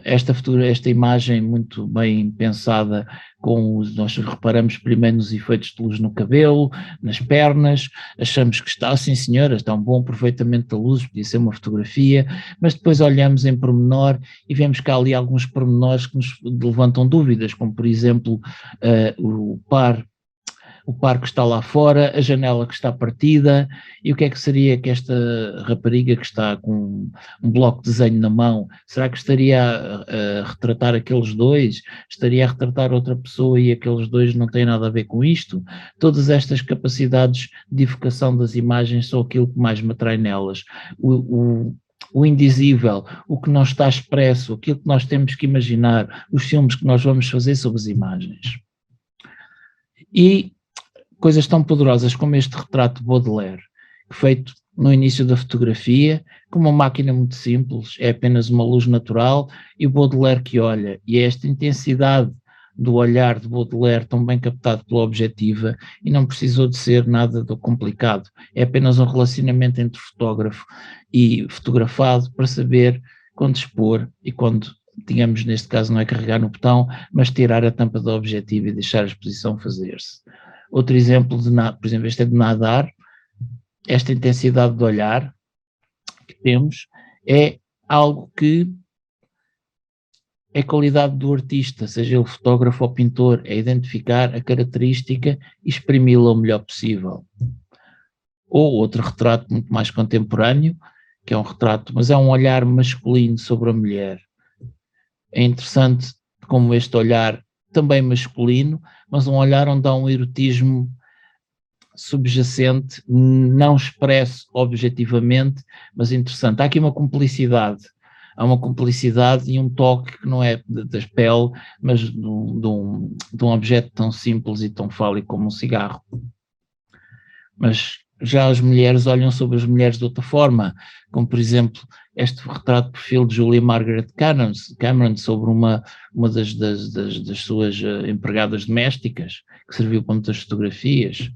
esta imagem muito bem pensada, nós reparamos primeiro nos efeitos de luz no cabelo, nas pernas, achamos que está, sim senhora, está um bom aproveitamento da luz, podia ser uma fotografia, mas depois olhamos em pormenor e vemos que há ali alguns pormenores que nos levantam dúvidas, como por exemplo o par que está lá fora, a janela que está partida, e o que é que seria que esta rapariga que está com um bloco de desenho na mão, será que estaria a retratar aqueles dois? Estaria a retratar outra pessoa e aqueles dois não têm nada a ver com isto? Todas estas capacidades de evocação das imagens são aquilo que mais me atrai nelas. O indizível, o que não está expresso, aquilo que nós temos que imaginar, os filmes que nós vamos fazer sobre as imagens. E coisas tão poderosas como este retrato de Baudelaire, feito no início da fotografia, com uma máquina muito simples, é apenas uma luz natural, e o Baudelaire que olha, e é esta intensidade do olhar de Baudelaire tão bem captado pela objetiva, e não precisou de ser nada do complicado, é apenas um relacionamento entre fotógrafo e fotografado para saber quando expor e quando, digamos, neste caso não é carregar no botão, mas tirar a tampa da objetiva e deixar a exposição fazer-se. Outro exemplo, por exemplo, este é de nadar, esta intensidade de olhar que temos é algo que é qualidade do artista, seja ele fotógrafo ou pintor, é identificar a característica e exprimi-la o melhor possível. Ou outro retrato muito mais contemporâneo, que é um retrato, mas é um olhar masculino sobre a mulher. É interessante como este olhar também masculino, mas um olhar onde há um erotismo subjacente, não expresso objetivamente, mas interessante. Há aqui uma cumplicidade. Há uma cumplicidade e um toque que não é da pele, mas de um objeto tão simples e tão fálico como um cigarro. Mas já as mulheres olham sobre as mulheres de outra forma, como por exemplo este retrato de perfil de Julia Margaret Cameron sobre uma das suas empregadas domésticas, que serviu para muitas fotografias,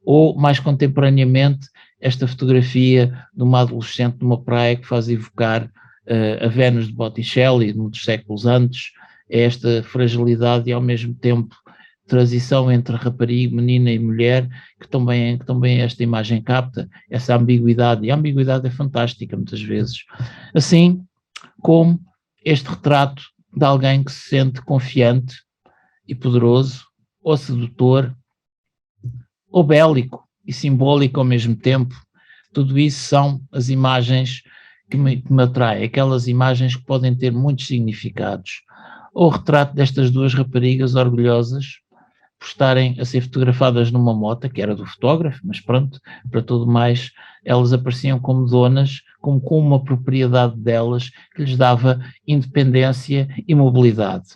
ou mais contemporaneamente esta fotografia de uma adolescente numa praia que faz evocar a Vênus de Botticelli, muitos séculos antes, é esta fragilidade e ao mesmo tempo transição entre rapariga, menina e mulher, que também esta imagem capta, essa ambiguidade, e a ambiguidade é fantástica muitas vezes. Assim como este retrato de alguém que se sente confiante e poderoso, ou sedutor, ou bélico e simbólico ao mesmo tempo. Tudo isso são as imagens que me atraem, aquelas imagens que podem ter muitos significados. O retrato destas duas raparigas orgulhosas por estarem a ser fotografadas numa moto, que era do fotógrafo, mas pronto, para tudo mais, elas apareciam como donas, como com uma propriedade delas que lhes dava independência e mobilidade.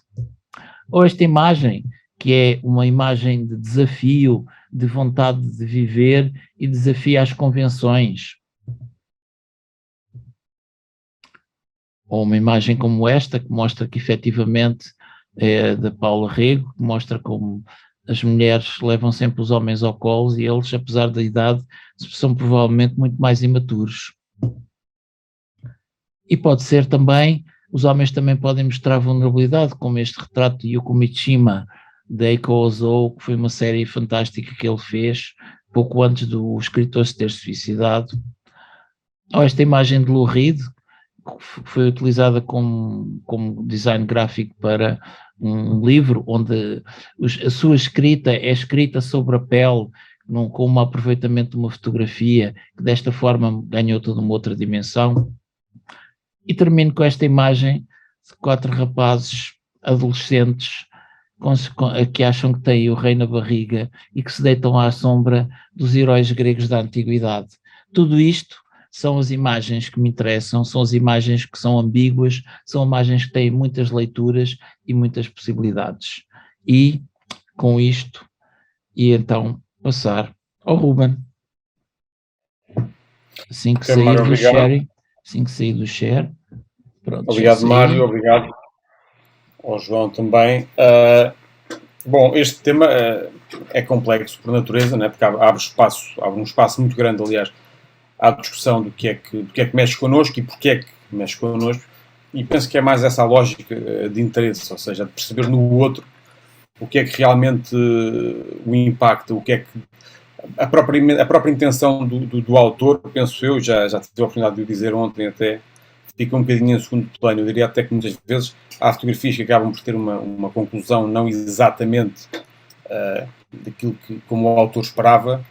Ou esta imagem, que é uma imagem de desafio, de vontade de viver e desafio às convenções. Ou uma imagem como esta, que mostra que efetivamente é da Paula Rego, que mostra como as mulheres levam sempre os homens ao colo e eles, apesar da idade, são provavelmente muito mais imaturos. E pode ser também, os homens também podem mostrar vulnerabilidade, como este retrato de Yoko Mishima, de Eiko Ozu, que foi uma série fantástica que ele fez, pouco antes do escritor se ter suicidado. Ou esta imagem de Lou Reed, que foi utilizada como design gráfico para um livro, onde a sua escrita é escrita sobre a pele, com um aproveitamento de uma fotografia, que desta forma ganhou toda uma outra dimensão. E termino com esta imagem de 4 rapazes adolescentes que acham que têm o rei na barriga e que se deitam à sombra dos heróis gregos da antiguidade. Tudo isto são as imagens que me interessam, são as imagens que são ambíguas, são imagens que têm muitas leituras e muitas possibilidades. E com isto, e então passar ao Ruben. Assim que sair Mário, do obrigado. sharing, assim que sair do share. Pronto, Obrigado, Mário, obrigado ao João também. Bom, este tema é complexo por natureza, né? Porque abre um espaço muito grande, aliás, à discussão do que é que mexe connosco e porque é que mexe connosco, e penso que é mais essa a lógica de interesse, ou seja, de perceber no outro o que é que realmente o impacta, o que é que a própria intenção do autor, penso eu, já tive a oportunidade de o dizer ontem até, fica um bocadinho em segundo plano. Eu diria até que muitas vezes há fotografias que acabam por ter uma conclusão não exatamente daquilo que como o autor esperava,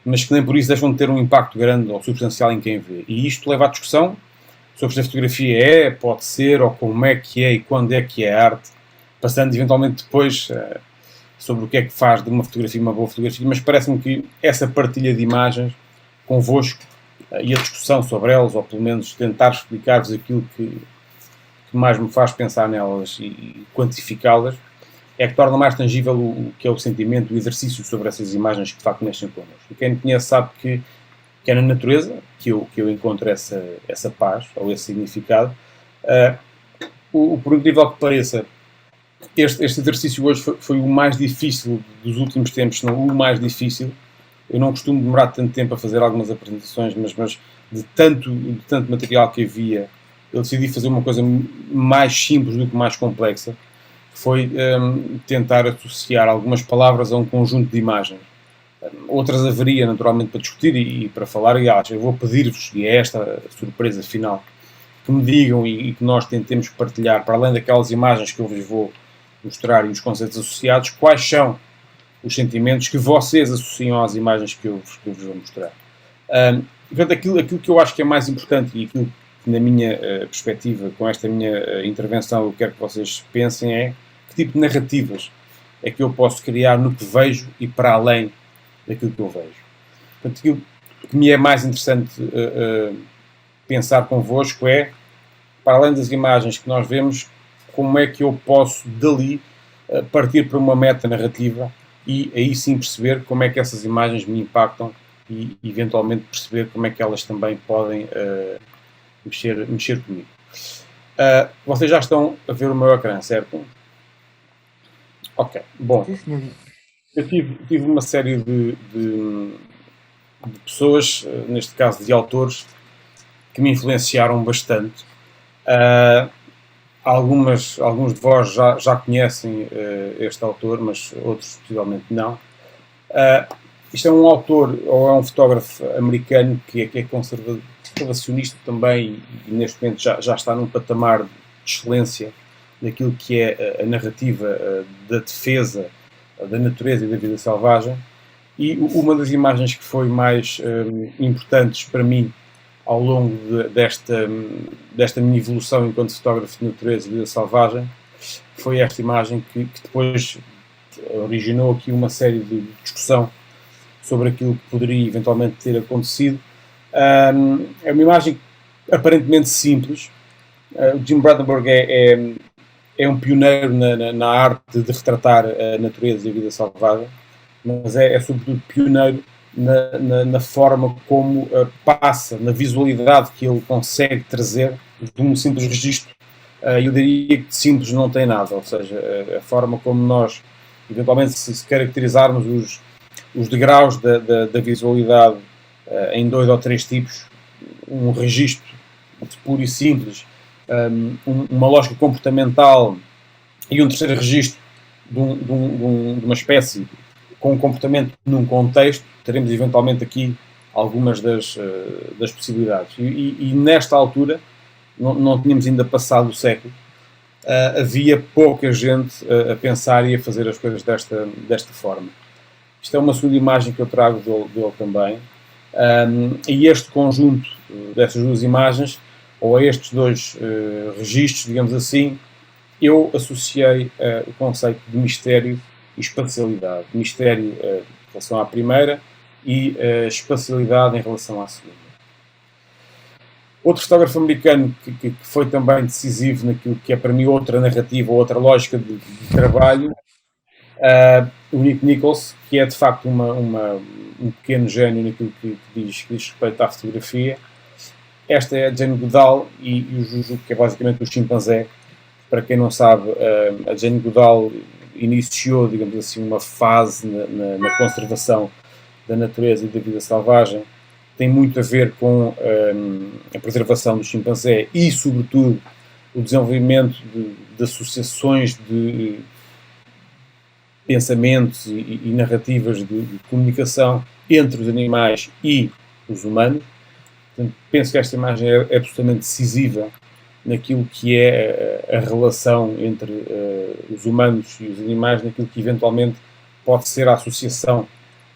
mas que nem por isso deixam de ter um impacto grande ou substancial em quem vê. E isto leva à discussão sobre se a fotografia pode ser, ou como é que é e quando é que é arte, passando eventualmente depois sobre o que é que faz de uma fotografia uma boa fotografia, mas parece-me que essa partilha de imagens convosco e a discussão sobre elas, ou pelo menos tentar explicar-vos aquilo que mais me faz pensar nelas e quantificá-las, é que torna mais tangível o que é o sentimento, o exercício sobre essas imagens que de facto mexem connosco. E quem me conhece sabe que é na natureza que eu encontro essa paz, ou esse significado. Por incrível que pareça, este exercício hoje foi o mais difícil dos últimos tempos, se não o mais difícil. Eu não costumo demorar tanto tempo a fazer algumas apresentações, mas de tanto material que havia, eu decidi fazer uma coisa mais simples do que mais complexa. Foi tentar associar algumas palavras a um conjunto de imagens. Outras haveria, naturalmente, para discutir e para falar, e eu vou pedir-vos, e é esta a surpresa final, que me digam e que nós tentemos partilhar, para além daquelas imagens que eu vos vou mostrar e os conceitos associados, quais são os sentimentos que vocês associam às imagens que eu vos vou mostrar. portanto, aquilo que eu acho que é mais importante e aquilo que, na minha perspectiva, com esta minha intervenção, eu quero que vocês pensem é que tipo de narrativas é que eu posso criar no que vejo e para além daquilo que eu vejo. Portanto, aquilo que me é mais interessante pensar convosco é, para além das imagens que nós vemos, como é que eu posso, dali, partir para uma meta-narrativa e aí sim perceber como é que essas imagens me impactam e, eventualmente, perceber como é que elas também podem mexer comigo. Vocês já estão a ver o meu ecrã, certo? Ok, bom. Sim, senhor. Eu tive uma série de pessoas, neste caso de autores, que me influenciaram bastante. Alguns de vós já conhecem este autor, mas outros possivelmente não. Isto é um autor, ou é um fotógrafo americano que é conservacionista também e neste momento já está num patamar de excelência daquilo que é a narrativa da defesa da natureza e da vida selvagem. E uma das imagens que foi mais importantes para mim ao longo desta minha evolução enquanto fotógrafo de natureza e vida selvagem foi esta imagem que depois originou aqui uma série de discussão sobre aquilo que poderia eventualmente ter acontecido. É uma imagem aparentemente simples. O Jim Brandenburg é um pioneiro na arte de retratar a natureza e a vida selvagem, mas é sobretudo pioneiro na forma como passa, na visualidade que ele consegue trazer de um simples registro. Eu diria que de simples não tem nada, ou seja, a forma como nós, eventualmente, se caracterizarmos os degraus da visualidade em 2 ou 3 tipos, um registro puro e simples, uma lógica comportamental e um terceiro registro de uma espécie com um comportamento num contexto, teremos eventualmente aqui algumas das possibilidades. E nesta altura, não tínhamos ainda passado o século, havia pouca gente a pensar e a fazer as coisas desta forma. Isto é uma segunda imagem que eu trago dele também. E este conjunto destas duas imagens, ou a estes dois registros, digamos assim, eu associei o conceito de mistério e espacialidade. Mistério em relação à primeira e espacialidade em relação à segunda. Outro fotógrafo americano que foi também decisivo naquilo que é para mim outra narrativa, outra lógica de trabalho, o Nick Nichols, que é de facto um pequeno gênio naquilo que diz respeito à fotografia. Esta é a Jane Goodall e o Juju, que é basicamente o chimpanzé. Para quem não sabe, a Jane Goodall iniciou, digamos assim, uma fase na conservação da natureza e da vida selvagem. Tem muito a ver com a preservação do chimpanzé e, sobretudo, o desenvolvimento de associações de pensamentos e narrativas de comunicação entre os animais e os humanos. Portanto, penso que esta imagem é absolutamente decisiva naquilo que é a relação entre os humanos e os animais, naquilo que eventualmente pode ser a associação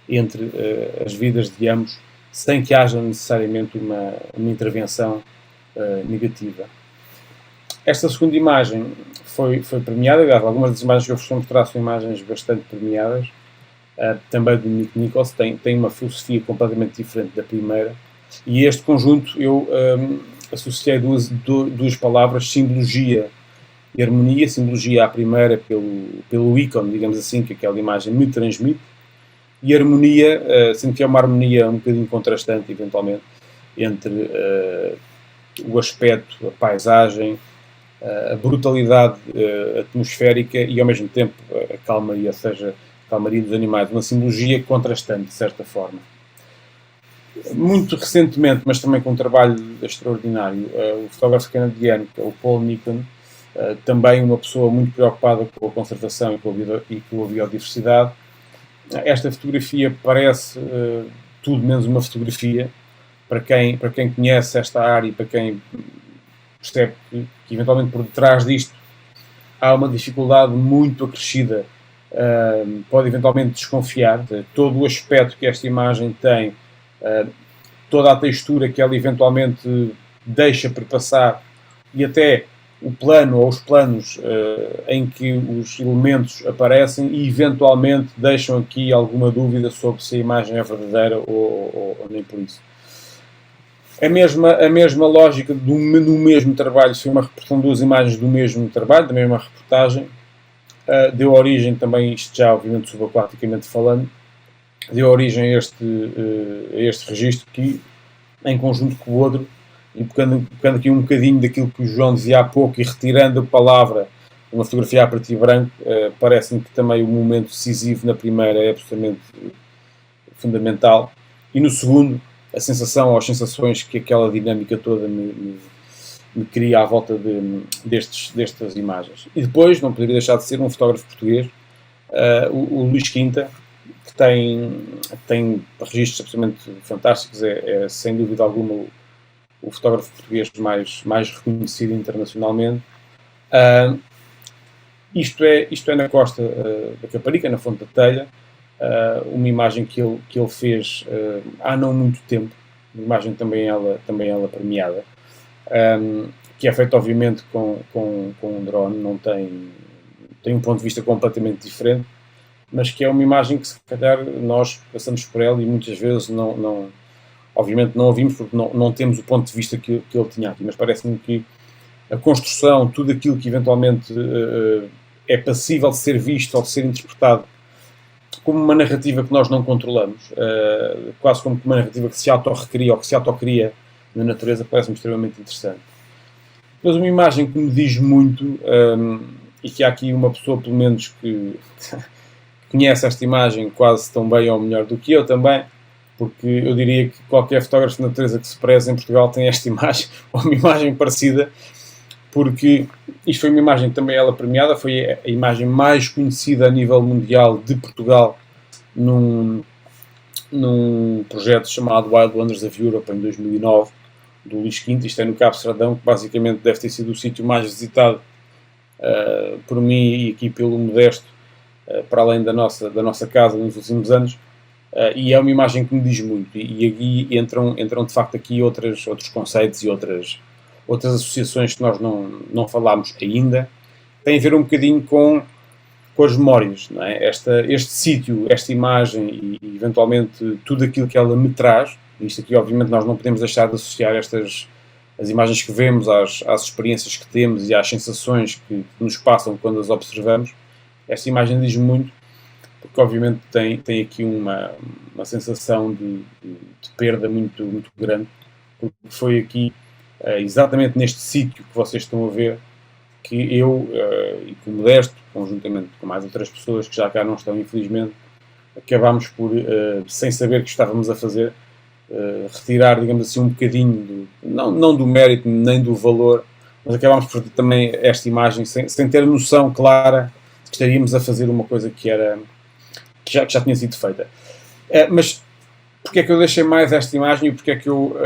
entre as vidas de ambos, sem que haja necessariamente uma intervenção negativa. Esta segunda imagem foi premiada, aliás, algumas das imagens que eu vos vou mostrar são imagens bastante premiadas, também do Nick Nichols, tem uma filosofia completamente diferente da primeira, e este conjunto eu associei duas palavras, simbologia e harmonia. Simbologia à primeira pelo ícone, digamos assim, que aquela imagem me transmite, e harmonia, sendo que é uma harmonia um bocadinho contrastante, eventualmente, entre o aspecto, a paisagem, a brutalidade atmosférica e, ao mesmo tempo, a calmaria, ou seja, a calmaria dos animais. Uma simbologia contrastante, de certa forma. Muito recentemente, mas também com um trabalho extraordinário, o fotógrafo canadiano, que é o Paul Nickon, também uma pessoa muito preocupada com a conservação e com a biodiversidade. Esta fotografia parece tudo menos uma fotografia. Para quem conhece esta área e para quem percebe que eventualmente por detrás disto há uma dificuldade muito acrescida, pode eventualmente desconfiar. Todo o aspecto que esta imagem tem, toda a textura que ela eventualmente deixa perpassar e até o plano ou os planos em que os elementos aparecem e eventualmente deixam aqui alguma dúvida sobre se a imagem é verdadeira ou nem por isso. A mesma lógica do mesmo trabalho, se uma reprodução de duas imagens do mesmo trabalho, da mesma reportagem, deu origem também, isto já obviamente subaquaticamente falando, deu origem a este registro que, em conjunto com o outro, e pegando aqui um bocadinho daquilo que o João dizia há pouco e retirando a palavra, uma fotografia a preto e branco, parece-me que também o momento decisivo na primeira é absolutamente fundamental. E no segundo, a sensação ou as sensações que aquela dinâmica toda me cria à volta destas imagens. E depois, não poderia deixar de ser um fotógrafo português, o Luís Quinta, que tem registros absolutamente fantásticos, é sem dúvida alguma o fotógrafo português mais reconhecido internacionalmente. Isto é na costa da Caparica, na Fonte da Telha, uma imagem que ele fez há não muito tempo, uma imagem também ela premiada, que é feita obviamente com um drone, não tem um ponto de vista completamente diferente, mas que é uma imagem que se calhar nós passamos por ela e muitas vezes obviamente não a vimos porque não temos o ponto de vista que ele tinha aqui, mas parece-me que a construção, tudo aquilo que eventualmente é passível de ser visto ou de ser interpretado como uma narrativa que nós não controlamos, quase como uma narrativa que se autorrecria ou que se autocria na natureza, parece-me extremamente interessante. Depois uma imagem que me diz muito, e que há aqui uma pessoa pelo menos que conhece esta imagem quase tão bem ou melhor do que eu também, porque eu diria que qualquer fotógrafo de natureza que se preze em Portugal tem esta imagem, ou uma imagem parecida, porque isto foi uma imagem também ela premiada, foi a imagem mais conhecida a nível mundial de Portugal num projeto chamado Wild Wonders of Europe em 2009, do Luís Quinta. Isto é no Cabo Sardão, que basicamente deve ter sido o sítio mais visitado por mim e aqui pelo Modesto, para além da nossa casa nos últimos anos. E é uma imagem que me diz muito, e aqui entram de facto aqui outros conceitos e outras associações que nós não falámos ainda, tem a ver um bocadinho com as memórias, não é? Este sítio, esta imagem e eventualmente tudo aquilo que ela me traz, isto aqui obviamente nós não podemos deixar de associar as imagens que vemos às experiências que temos e às sensações que nos passam quando as observamos. Esta imagem diz muito, porque obviamente tem aqui uma sensação de perda muito, muito grande, porque foi aqui, exatamente neste sítio que vocês estão a ver, que eu e com o Modesto, conjuntamente com mais outras pessoas que já cá não estão, infelizmente, acabámos por, sem saber o que estávamos a fazer, retirar, digamos assim, um bocadinho, não do mérito nem do valor, mas acabámos por também esta imagem, sem ter noção clara de que estaríamos a fazer uma coisa que já tinha sido feita. Mas porque é que eu deixei mais esta imagem e porque é que eu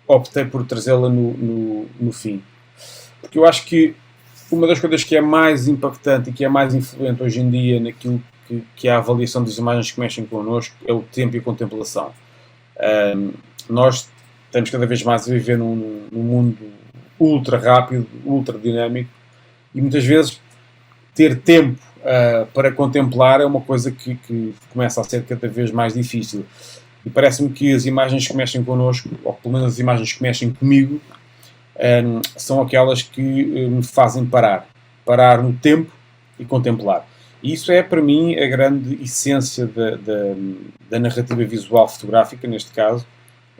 optei por trazê-la no fim? Porque eu acho que uma das coisas que é mais impactante e que é mais influente hoje em dia naquilo que é a avaliação das imagens que mexem connosco é o tempo e a contemplação. Nós estamos cada vez mais a viver num mundo ultra rápido, ultra dinâmico, e muitas vezes ter tempo para contemplar é uma coisa que começa a ser cada vez mais difícil. E parece-me que as imagens que mexem connosco, ou pelo menos as imagens que mexem comigo, são aquelas que me fazem parar no tempo e contemplar. E isso é, para mim, a grande essência da narrativa visual fotográfica, neste caso,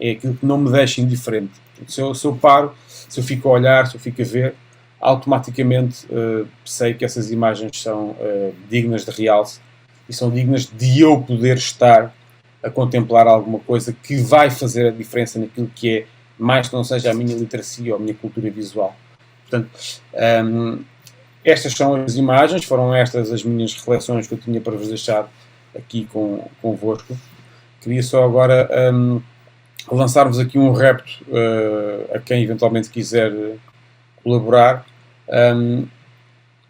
é aquilo que não me deixa indiferente. Se eu paro, se eu fico a olhar, se eu fico a ver, automaticamente sei que essas imagens são dignas de realce e são dignas de eu poder estar a contemplar alguma coisa que vai fazer a diferença naquilo que é, mais que não seja a minha literacia ou a minha cultura visual. Portanto, estas são as imagens, foram estas as minhas reflexões que eu tinha para vos deixar aqui convosco. Queria só agora lançar-vos aqui um repto a quem eventualmente quiser colaborar.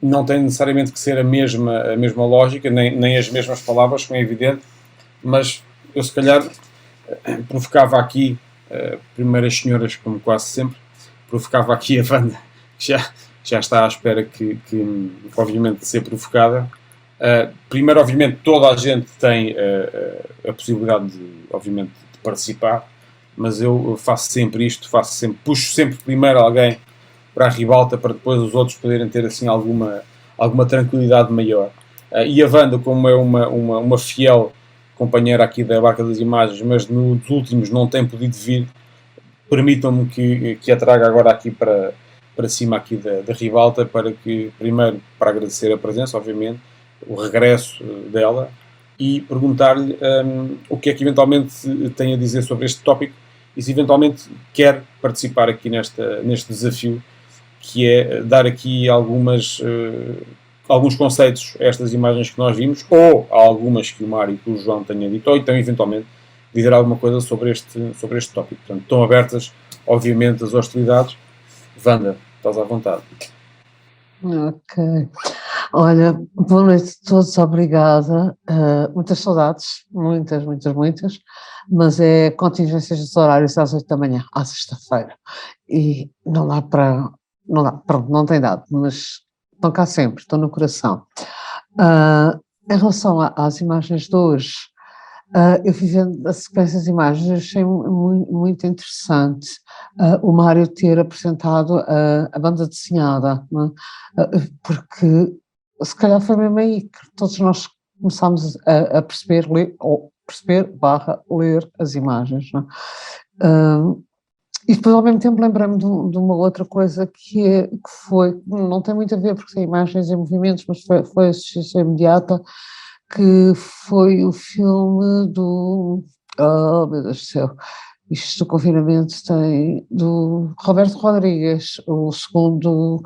Não tem necessariamente que ser a mesma lógica, nem as mesmas palavras, como é evidente, mas eu se calhar provocava aqui primeiras senhoras, como quase sempre, provocava aqui a Wanda, que já está à espera que obviamente, de ser provocada. Primeiro, obviamente, toda a gente tem a possibilidade, obviamente, de participar, mas eu faço sempre isto, puxo sempre primeiro alguém para a ribalta, para depois os outros poderem ter, assim, alguma tranquilidade maior. E a Wanda, como é uma fiel companheira aqui da Barca das Imagens, mas nos últimos não tem podido vir, permitam-me que a traga agora aqui para cima aqui da ribalta, para agradecer a presença, obviamente, o regresso dela, e perguntar-lhe o que é que eventualmente tem a dizer sobre este tópico e se eventualmente quer participar aqui neste desafio, que é dar aqui alguns conceitos a estas imagens que nós vimos, ou a algumas que o Mário e que o João tenham dito, ou então eventualmente dizer alguma coisa sobre este tópico. Portanto, estão abertas, obviamente, as hostilidades. Wanda, estás à vontade. Ok. Olha, boa noite a todos, obrigada. Muitas saudades, muitas, mas é contingências dos horários às 8 da manhã, à sexta-feira. E não tem dado, mas estão cá sempre, estão no coração. Em relação às imagens de hoje, eu fui vendo a sequência de imagens, achei muito interessante o Mário ter apresentado a banda desenhada, não é? Porque se calhar foi mesmo aí que todos nós começámos a perceber, ler as imagens, não é? E depois, ao mesmo tempo, lembrei-me de uma outra coisa que não tem muito a ver, porque tem imagens em movimentos, mas foi a associação imediata, que foi o filme oh meu Deus do céu, isto do confinamento tem, do Roberto Rodrigues, o segundo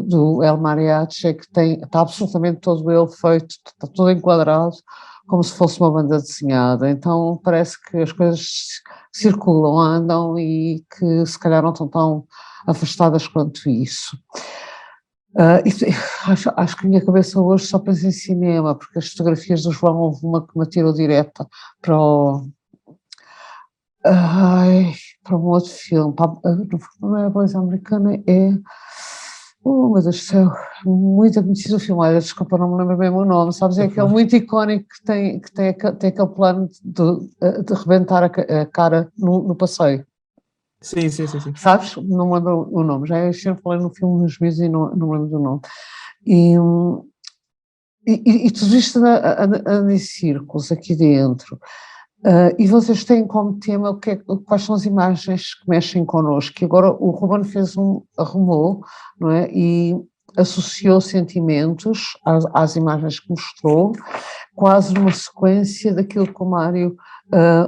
do El Mariachi, que está absolutamente todo ele feito, está todo enquadrado, como se fosse uma banda desenhada. Então parece que as coisas circulam, andam e que se calhar não estão tão afastadas quanto isso. Acho que a minha cabeça hoje só pensa em cinema, porque as fotografias do João, houve uma que me atirou direta para um outro filme, não é a Beleza Americana, oh meu Deus do céu, muito conhecido o filme, olha, desculpa, não me lembro bem o nome, sabes, é aquele muito icónico que tem aquele plano de rebentar a cara no passeio. Sim. Sabes? Não me lembro o nome, já sempre falei no filme nos meses e não me lembro do nome. E tudo isto anda em círculos aqui dentro. E vocês têm como tema quais são as imagens que mexem connosco. E agora o Ruben arrumou, não é? E associou sentimentos às imagens que mostrou, quase numa sequência daquilo que o Mário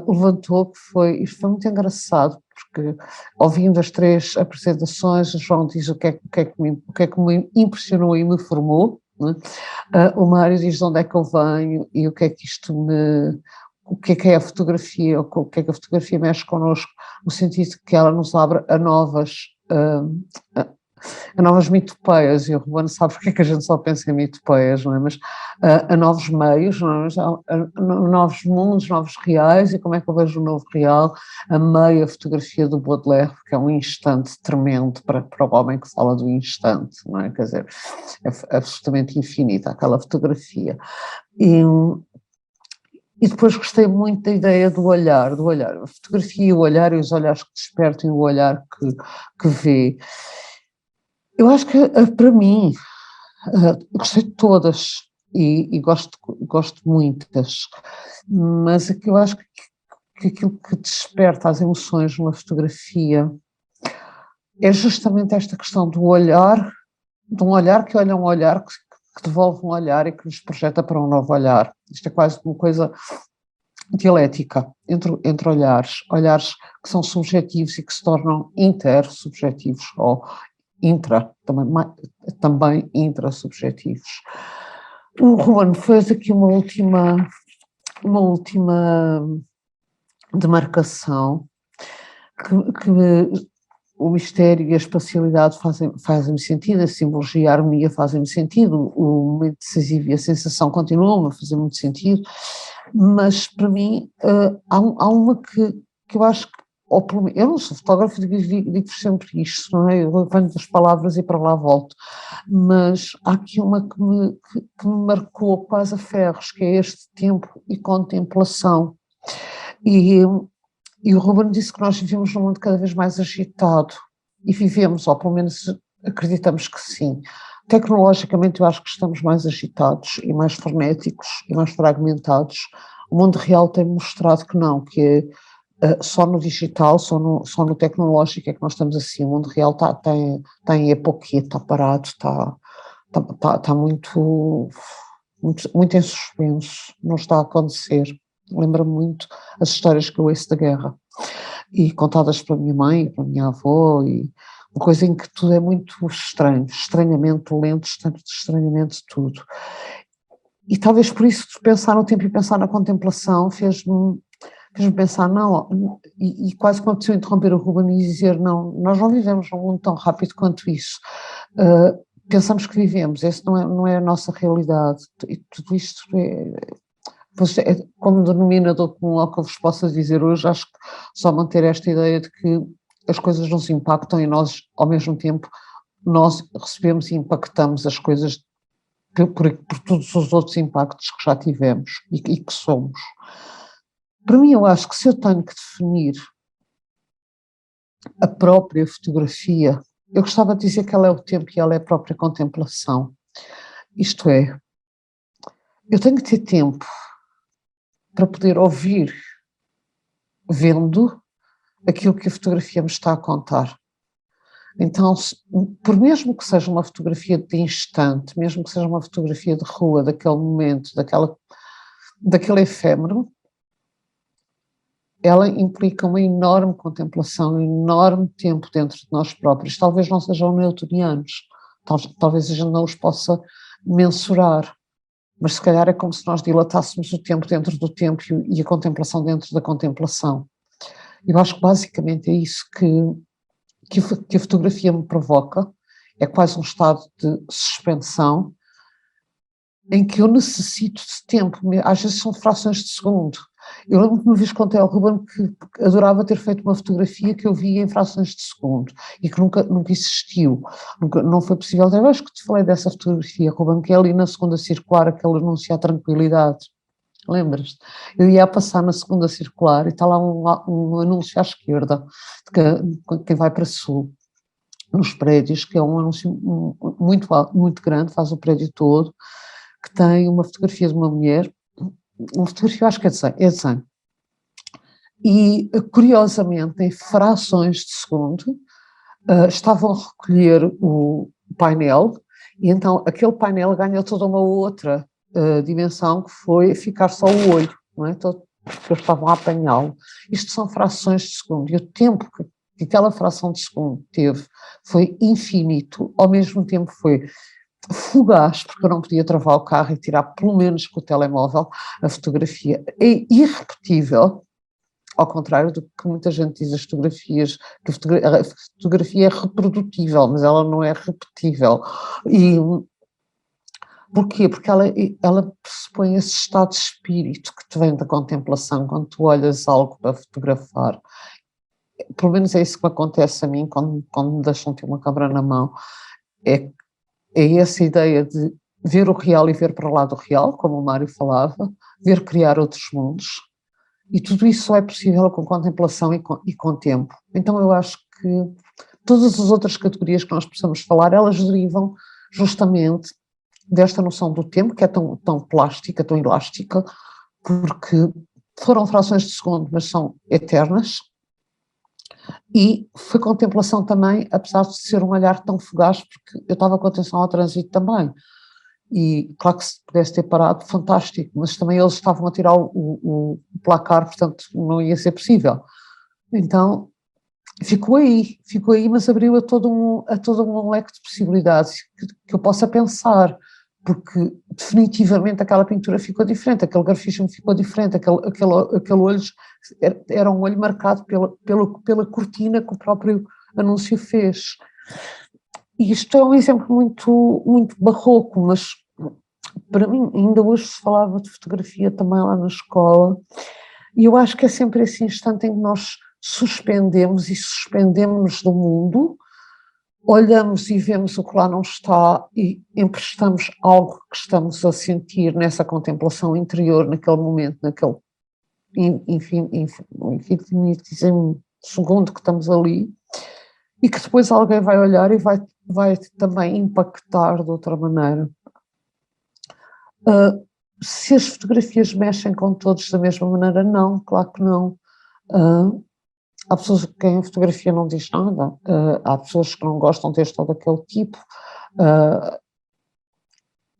levantou, isto foi muito engraçado, porque ouvindo as 3 apresentações, o João diz o que é que me impressionou e me formou, né? O Mário diz de onde é que eu venho e o que é que o que é a fotografia, o que é que a fotografia mexe connosco, no sentido que ela nos abre a novas mitopeias, e o Ruben sabe porque é que a gente só pensa em mitopeias, não é? Mas a novos meios, não é? A novos mundos, novos reais, e como é que eu vejo o novo real? Amei a fotografia do Baudelaire, porque é um instante tremendo para o homem que fala do instante, não é? Quer dizer, é absolutamente infinita aquela fotografia. E depois gostei muito da ideia do olhar, a fotografia, o olhar e os olhares que despertam e o olhar que vê. Eu acho que, para mim, gostei de todas e gosto de muitas, mas aqui eu acho que aquilo que desperta as emoções numa fotografia é justamente esta questão do olhar, de um olhar que olha um olhar, que devolve um olhar e que nos projeta para um novo olhar. Isto é quase uma coisa dialética entre olhares que são subjetivos e que se tornam intersubjetivos, ou também intrasubjetivos. O Ruben fez aqui uma última demarcação que o mistério e a espacialidade fazem-me sentido, a simbologia e a harmonia fazem-me sentido, o momento decisivo e a sensação continuam a fazer muito sentido, mas para mim há uma que eu acho que eu não sou fotógrafo, digo sempre isto, não é? Eu venho das palavras e para lá volto, mas há aqui uma que me marcou quase a ferros, que é este tempo e contemplação. E o Ruben disse que nós vivemos num mundo cada vez mais agitado, e vivemos, ou pelo menos acreditamos que sim. Tecnologicamente eu acho que estamos mais agitados e mais frenéticos e mais fragmentados. O mundo real tem mostrado que não, que é só no digital, só no tecnológico é que nós estamos assim. O mundo real está em época, está parado, está muito em suspenso, não está a acontecer. Lembra-me muito as histórias que eu ouço da guerra, e contadas pela minha mãe, pela minha avó, e uma coisa em que tudo é muito estranho, estranhamente lento, estranhamente tudo. E talvez por isso pensar no tempo e pensar na contemplação fez-me pensar, não, e quase como se eu interromper o Ruben e dizer, não, nós não vivemos num mundo tão rápido quanto isso. Pensamos que vivemos, essa não é a nossa realidade, e tudo isto é como denominador comum ao que eu vos posso dizer hoje. Acho que só manter esta ideia de que as coisas nos impactam e nós, ao mesmo tempo, nós recebemos e impactamos as coisas por todos os outros impactos que já tivemos e que somos. Para mim, eu acho que se eu tenho que definir a própria fotografia, eu gostava de dizer que ela é o tempo e ela é a própria contemplação. Isto é, eu tenho que ter tempo para poder ouvir, vendo aquilo que a fotografia me está a contar. Então, por mesmo que seja uma fotografia de instante, mesmo que seja uma fotografia de rua, daquele momento, daquele efêmero, ela implica uma enorme contemplação, um enorme tempo dentro de nós próprios. Talvez não sejam newtonianos, talvez a gente não os possa mensurar, mas se calhar é como se nós dilatássemos o tempo dentro do tempo e a contemplação dentro da contemplação. Eu acho que basicamente é isso que a fotografia me provoca, é quase um estado de suspensão em que eu necessito de tempo, às vezes são frações de segundo. Eu lembro que uma vez contei ao Ruben que adorava ter feito uma fotografia que eu via em frações de segundo e que nunca existiu, não foi possível. Eu acho que te falei dessa fotografia, Ruben, que é ali na segunda circular, aquele anúncio à tranquilidade. Lembras-te? Eu ia a passar na segunda circular e está lá um anúncio à esquerda, de quem vai para sul, nos prédios, que é um anúncio muito grande, faz o prédio todo, que tem uma fotografia de uma mulher, uma fotografia, acho que é desenho. E, curiosamente, em frações de segundo, estavam a recolher o painel, e então aquele painel ganhou toda uma outra dimensão, que foi ficar só o olho, não é? Porque eles estavam a apanhá-lo. Isto são frações de segundo, e o tempo que aquela fração de segundo teve foi infinito, ao mesmo tempo foi fugaz, porque eu não podia travar o carro e tirar pelo menos com o telemóvel a fotografia. É irrepetível, ao contrário do que muita gente diz, as fotografias, que a fotografia é reprodutível, mas ela não é repetível. E porquê? Porque ela pressupõe esse estado de espírito que te vem da contemplação, quando tu olhas algo para fotografar. Pelo menos é isso que me acontece a mim quando me deixam ter uma câmera na mão, é essa ideia de ver o real e ver para lá do real, como o Mário falava, ver criar outros mundos, e tudo isso só é possível com contemplação e com tempo. Então eu acho que todas as outras categorias que nós possamos falar, elas derivam justamente desta noção do tempo, que é tão plástica, tão elástica, porque foram frações de segundo, mas são eternas. E foi contemplação também, apesar de ser um olhar tão fugaz, porque eu estava com atenção ao trânsito também, e claro que se pudesse ter parado, fantástico, mas também eles estavam a tirar o placar, portanto não ia ser possível. Então ficou aí, mas abriu a todo um leque de possibilidades que eu possa pensar, porque definitivamente aquela pintura ficou diferente, aquele grafismo ficou diferente, aquele olho era um olho marcado pela cortina que o próprio anúncio fez. E isto é um exemplo muito, muito barroco, mas para mim ainda hoje se falava de fotografia também lá na escola, e eu acho que é sempre esse instante em que nós suspendemos e suspendemos do mundo, olhamos e vemos o que lá não está e emprestamos algo que estamos a sentir nessa contemplação interior, naquele momento, naquele infinitésimo segundo que estamos ali, e que depois alguém vai olhar e vai também impactar de outra maneira. Se as fotografias mexem com todos da mesma maneira, não, claro que não. Há pessoas que quem a fotografia não diz nada, há pessoas que não gostam deste ou daquele tipo,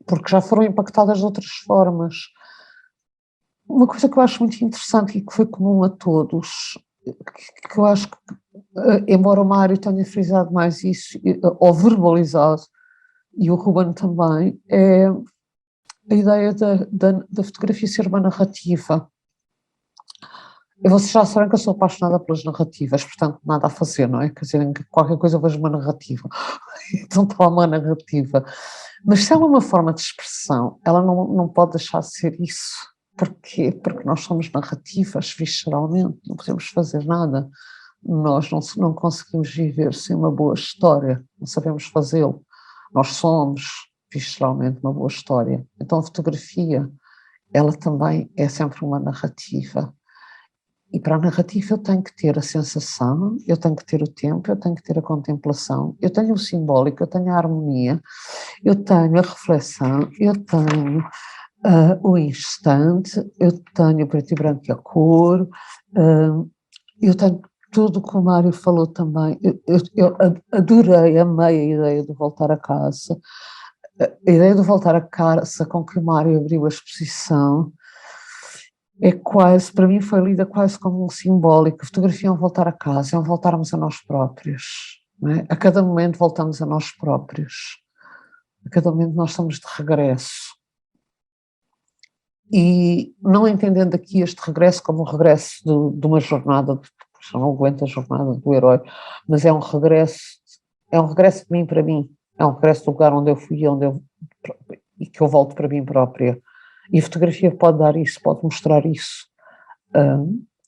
porque já foram impactadas de outras formas. Uma coisa que eu acho muito interessante e que foi comum a todos, que eu acho que, embora o Mário tenha frisado mais isso, ou verbalizado, e o Ruben também, é a ideia da fotografia ser uma narrativa. E vocês já sabem que eu sou apaixonada pelas narrativas, portanto nada a fazer, não é? Quer dizer, em qualquer coisa eu vejo uma narrativa, então está uma narrativa. Mas se ela é uma forma de expressão, ela não pode deixar de ser isso. Porquê? Porque nós somos narrativas, visceralmente, não podemos fazer nada. Nós não conseguimos viver sem uma boa história, não sabemos fazê-lo. Nós somos, visceralmente, uma boa história. Então a fotografia, ela também é sempre uma narrativa. E para a narrativa eu tenho que ter a sensação, eu tenho que ter o tempo, eu tenho que ter a contemplação, eu tenho o simbólico, eu tenho a harmonia, eu tenho a reflexão, eu tenho o instante, eu tenho o preto e branco e a cor, eu tenho tudo o que o Mário falou também. Eu adorei, amei a ideia de voltar a casa, a ideia de voltar a casa com que o Mário abriu a exposição. É quase, para mim foi lida quase como um simbólico. A fotografia é um voltar a casa, é um voltarmos a nós próprios, não é? A cada momento voltamos a nós próprios, a cada momento nós estamos de regresso. E não entendendo aqui este regresso como um regresso de uma jornada, já não aguento a jornada do herói, mas é um regresso de mim para mim, é um regresso do lugar onde eu fui e que eu volto para mim própria. E a fotografia pode dar isso, pode mostrar isso,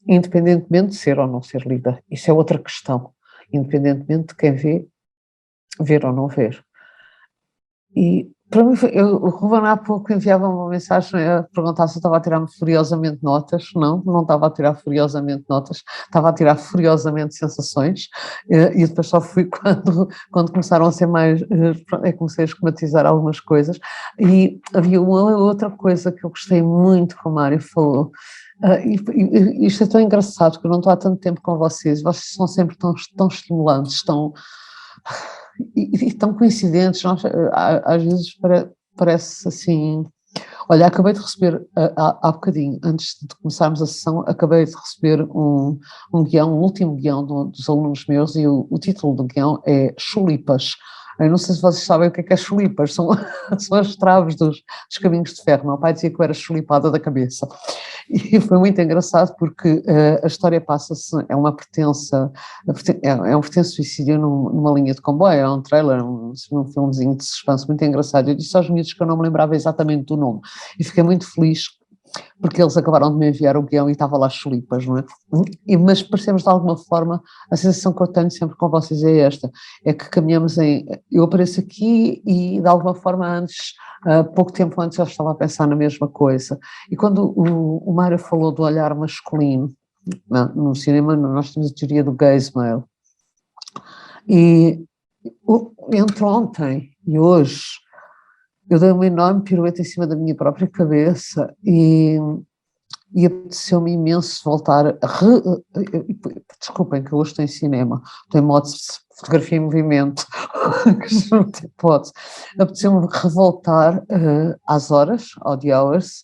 independentemente de ser ou não ser lida. Isso é outra questão, independentemente de quem ver ou não ver. E para mim, o Ruben há pouco enviava uma mensagem a perguntar se eu estava a tirar furiosamente notas. Não estava a tirar furiosamente notas, estava a tirar furiosamente sensações, e depois só fui quando começaram a ser mais, comecei a esquematizar algumas coisas. E havia uma outra coisa que eu gostei muito que o Mário falou, e isto é tão engraçado, porque eu não estou há tanto tempo com vocês são sempre tão estimulantes, e tão coincidentes. Às vezes parece assim. Olha, acabei de receber, há bocadinho, antes de começarmos a sessão, acabei de receber um guião, um último guião dos alunos meus, e o título do guião é Chulipas. Eu não sei se vocês sabem o que é chulipas, são as traves dos caminhos de ferro. Meu pai dizia que eu era chulipada da cabeça. E foi muito engraçado porque a história passa-se, é uma pertença, é um pertenço suicídio numa linha de comboio, é um trailer, um filmezinho de suspense muito engraçado. Eu disse aos miúdos que eu não me lembrava exatamente do nome e fiquei muito feliz porque eles acabaram de me enviar o guião e estava lá chulipas, não é? Mas parecemos de alguma forma, a sensação que eu tenho sempre com vocês é esta, é que caminhamos eu apareço aqui e de alguma forma antes, pouco tempo antes eu estava a pensar na mesma coisa. E quando o Mário falou do olhar masculino, no cinema nós temos a teoria do gaze male, e entre ontem e hoje, eu dei uma enorme pirueta em cima da minha própria cabeça e apeteceu-me imenso voltar desculpem que eu hoje estou em cinema, estou em modo de fotografia em movimento, que não tem hipótese. Apeteceu-me revoltar às horas, ao The Hours,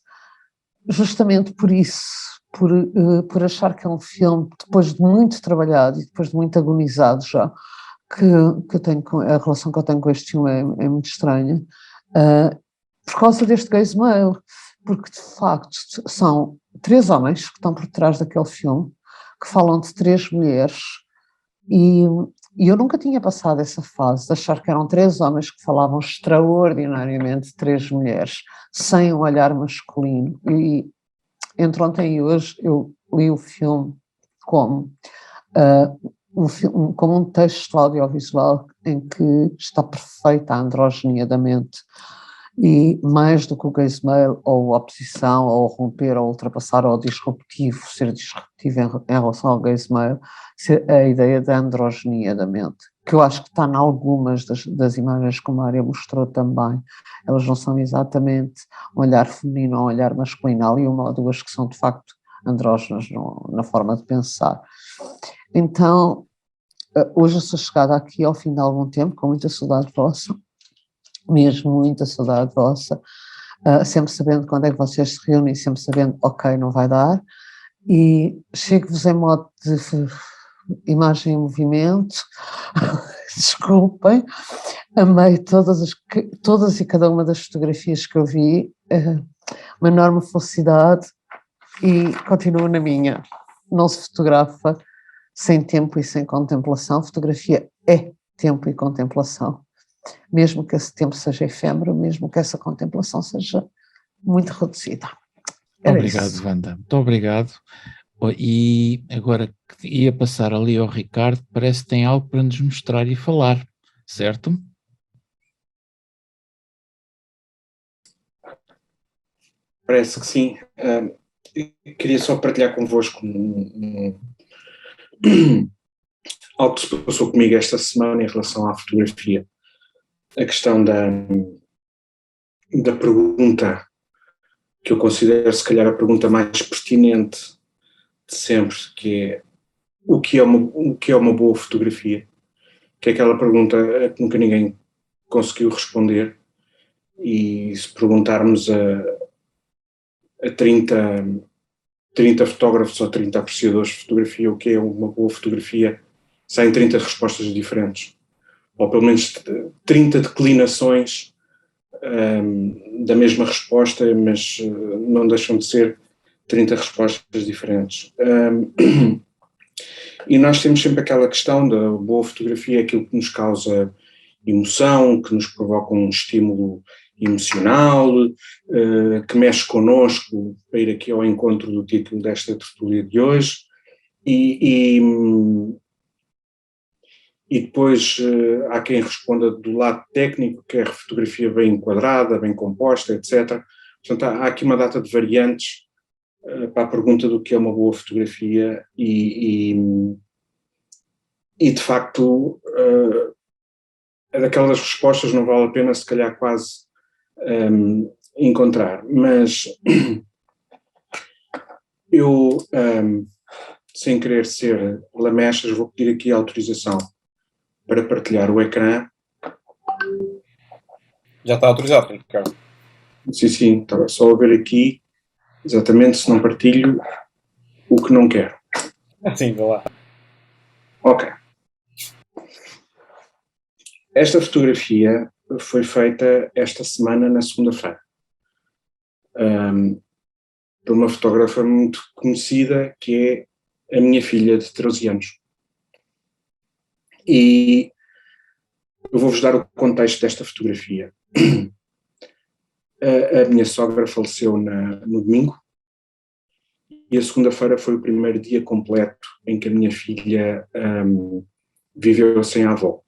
justamente por isso, por achar que é um filme, depois de muito trabalhado e depois de muito agonizado já, que eu tenho a relação que eu tenho com este filme é muito estranha. Por causa deste gaze male, porque de facto são 3 homens que estão por trás daquele filme, que falam de 3 mulheres, e eu nunca tinha passado essa fase de achar que eram 3 homens que falavam extraordinariamente de 3 mulheres, sem um olhar masculino. E entre ontem e hoje eu li o filme como como um texto audiovisual em que está perfeita a androginia da mente. E mais do que o gaze-mail, ou a oposição, ou romper, ou ultrapassar, ou disruptivo, ser disruptivo em relação ao gaze-mail, a ideia da androginia da mente, que eu acho que está em algumas das imagens que a Mária mostrou também. Elas não são exatamente um olhar feminino ou um olhar masculino, há ali uma ou duas que são de facto andrógenas na forma de pensar. Então, hoje eu sou chegada aqui ao fim de algum tempo, com muita saudade vossa, mesmo muita saudade vossa, sempre sabendo quando é que vocês se reúnem, sempre sabendo, ok, não vai dar, e chego-vos em modo de imagem em movimento, desculpem, amei todas e cada uma das fotografias que eu vi, uma enorme felicidade, e continuo na minha. Não se fotografa sem tempo e sem contemplação, fotografia é tempo e contemplação. Mesmo que esse tempo seja efêmero, mesmo que essa contemplação seja muito reduzida. Obrigado, Wanda. Muito obrigado. E agora ia passar ali ao Ricardo, parece que tem algo para nos mostrar e falar, certo? Parece que sim. Queria só partilhar convosco algo que se passou comigo esta semana em relação à fotografia. A questão da pergunta, que eu considero se calhar a pergunta mais pertinente de sempre, que é o que é uma boa fotografia? Que é aquela pergunta que nunca ninguém conseguiu responder, e se perguntarmos a 30 fotógrafos ou 30 apreciadores de fotografia o que é uma boa fotografia, saem 30 respostas diferentes, ou pelo menos 30 declinações da mesma resposta, mas não deixam de ser 30 respostas diferentes. E nós temos sempre aquela questão da boa fotografia, aquilo que nos causa emoção, que nos provoca um estímulo emocional, que mexe connosco, para ir aqui ao encontro do título desta tertúlia de hoje, e depois há quem responda do lado técnico, que é a fotografia bem enquadrada, bem composta, etc. Portanto, há aqui uma data de variantes para a pergunta do que é uma boa fotografia, e de facto daquelas respostas não vale a pena se calhar quase encontrar, mas eu, sem querer ser lamechas, vou pedir aqui a autorização para partilhar o ecrã. Já está autorizado, Ricardo. Sim, estava só a ver aqui exatamente se não partilho o que não quero. Sim, vá lá. Ok. Esta fotografia foi feita esta semana, na segunda-feira, por uma fotógrafa muito conhecida, que é a minha filha de 13 anos. E eu vou-vos dar o contexto desta fotografia. A minha sogra faleceu no domingo, e a segunda-feira foi o primeiro dia completo em que a minha filha viveu sem a avó.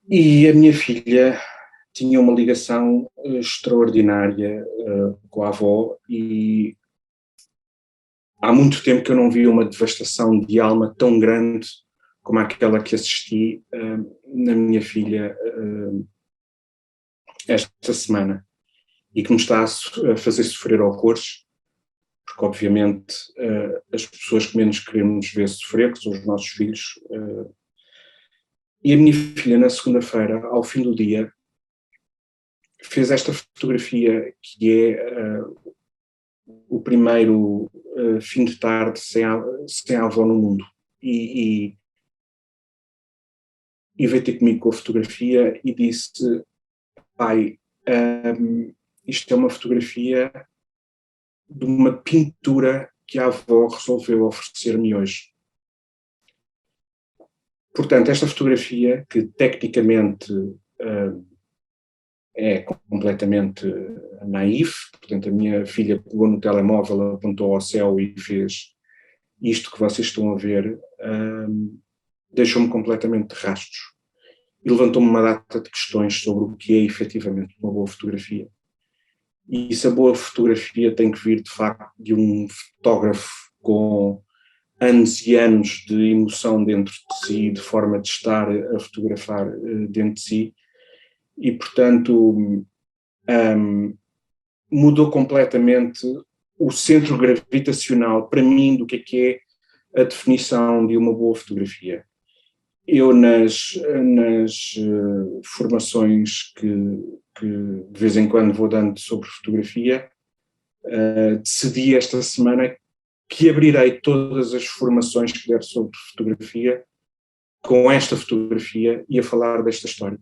E a minha filha tinha uma ligação extraordinária com a avó, e há muito tempo que eu não vi uma devastação de alma tão grande como aquela que assisti na minha filha esta semana, e que me está a fazer sofrer horrores, porque obviamente as pessoas que menos queremos ver sofrer, que são os nossos filhos. E a minha filha, na segunda-feira, ao fim do dia, fez esta fotografia, que é o primeiro fim de tarde sem a avó no mundo. E veio ter comigo com a fotografia e disse: pai, isto é uma fotografia de uma pintura que a avó resolveu oferecer-me hoje. Portanto, esta fotografia, que tecnicamente é completamente naif, portanto a minha filha pegou no telemóvel, apontou ao céu e fez isto que vocês estão a ver deixou-me completamente de rastros e levantou-me uma data de questões sobre o que é efetivamente uma boa fotografia. E se a boa fotografia tem que vir de facto de um fotógrafo com anos e anos de emoção dentro de si, de forma de estar a fotografar dentro de si, e portanto mudou completamente o centro gravitacional para mim do que é a definição de uma boa fotografia. Eu nas formações que de vez em quando vou dando sobre fotografia, decidi esta semana que abrirei todas as formações que der sobre fotografia com esta fotografia e a falar desta história,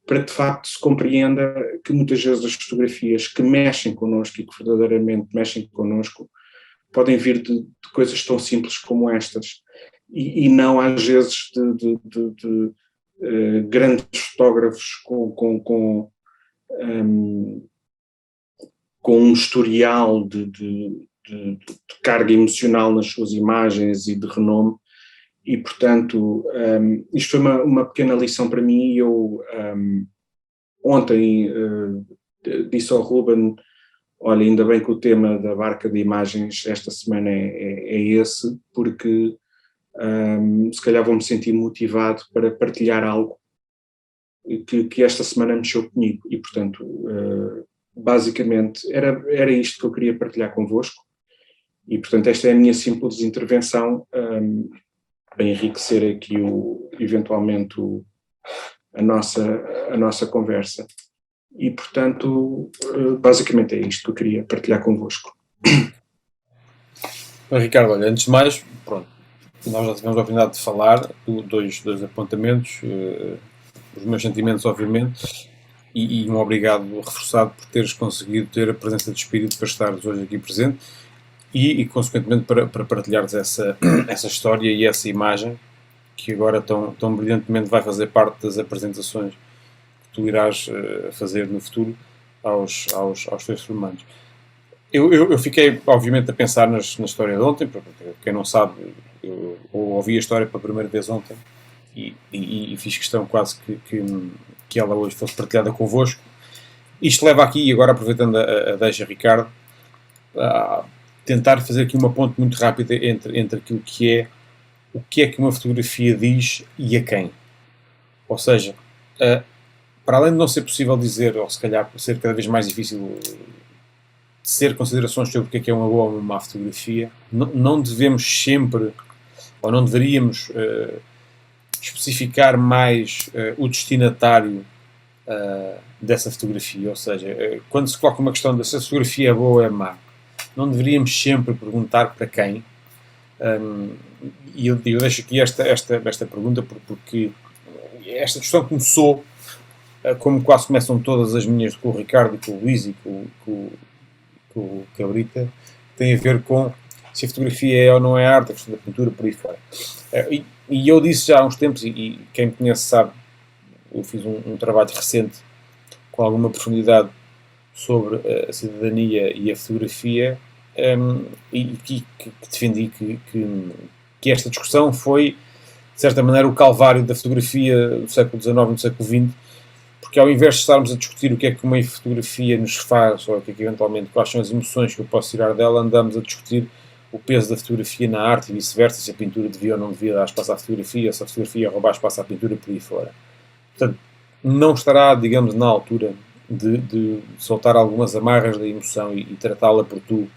para que de facto se compreenda que muitas vezes as fotografias que mexem connosco e que verdadeiramente mexem connosco podem vir de coisas tão simples como estas, e não às vezes de grandes fotógrafos com um historial de carga emocional nas suas imagens e de renome, e portanto isto foi uma pequena lição para mim. Eu ontem disse ao Ruben, olha, ainda bem que o tema da barca de imagens esta semana é esse, porque se calhar vou-me sentir motivado para partilhar algo que esta semana mexeu comigo, e portanto basicamente era isto que eu queria partilhar convosco, e portanto esta é a minha simples intervenção para enriquecer aqui eventualmente a nossa conversa, e portanto basicamente é isto que eu queria partilhar convosco. Ricardo, olha, antes de mais, pronto, nós já tivemos a oportunidade de falar, dois apontamentos, os meus sentimentos obviamente, e um obrigado reforçado por teres conseguido ter a presença de espírito para estares hoje aqui presente e consequentemente para partilhares essa história e essa imagem que agora tão brilhantemente vai fazer parte das apresentações que tu irás fazer no futuro aos teus formandos. Eu fiquei, obviamente, a pensar na história de ontem, porque quem não sabe, eu ouvi a história pela primeira vez ontem e fiz questão quase que ela hoje fosse partilhada convosco. Isto leva aqui, e agora aproveitando a deixa, Ricardo, a tentar fazer aqui uma ponte muito rápida entre aquilo que é o que é que uma fotografia diz e a quem. Ou seja, para além de não ser possível dizer, ou se calhar ser cada vez mais difícil ser considerações sobre o que é uma boa ou uma má fotografia, não devemos sempre, ou não deveríamos especificar mais o destinatário dessa fotografia. Ou seja, quando se coloca uma questão de se a fotografia é boa ou é má, não deveríamos sempre perguntar para quem. E eu deixo aqui esta pergunta porque esta discussão começou, como quase começam todas as minhas com o Ricardo e com o Luís e com o Cabrita, tem a ver com se a fotografia é ou não é arte, a questão da pintura, por aí fora. E eu disse já há uns tempos, e quem me conhece sabe, eu fiz um trabalho recente com alguma profundidade sobre a cidadania e a fotografia, e que defendi que esta discussão foi, de certa maneira, o calvário da fotografia do século XIX e do século XX, porque ao invés de estarmos a discutir o que é que uma fotografia nos faz, ou o que é que eventualmente quais são as emoções que eu posso tirar dela, andamos a discutir o peso da fotografia na arte e vice-versa, se a pintura devia ou não devia dar espaço à fotografia, se a fotografia roubar espaço à pintura, por aí fora. Portanto, não estará, digamos, na altura de soltar algumas amarras da emoção e tratá-la por tu.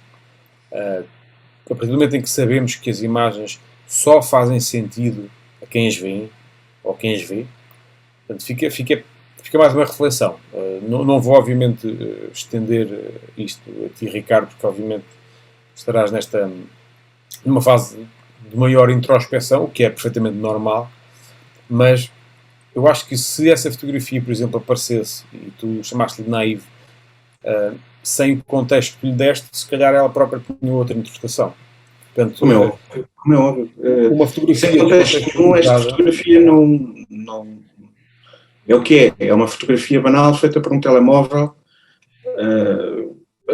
A partir do momento em que sabemos que as imagens só fazem sentido a quem as vê, ou quem as vê, portanto, fica mais uma reflexão. Não vou, obviamente, estender isto a ti, Ricardo, porque, obviamente, estarás numa fase de maior introspeção, o que é perfeitamente normal, mas eu acho que se essa fotografia, por exemplo, aparecesse, e tu chamaste-lhe de naive, sem o contexto que lhe deste, se calhar ela própria tinha outra interpretação. Portanto, como é óbvio. Uma fotografia... Sem contexto, esta fotografia não é o que é. É uma fotografia banal feita por um telemóvel.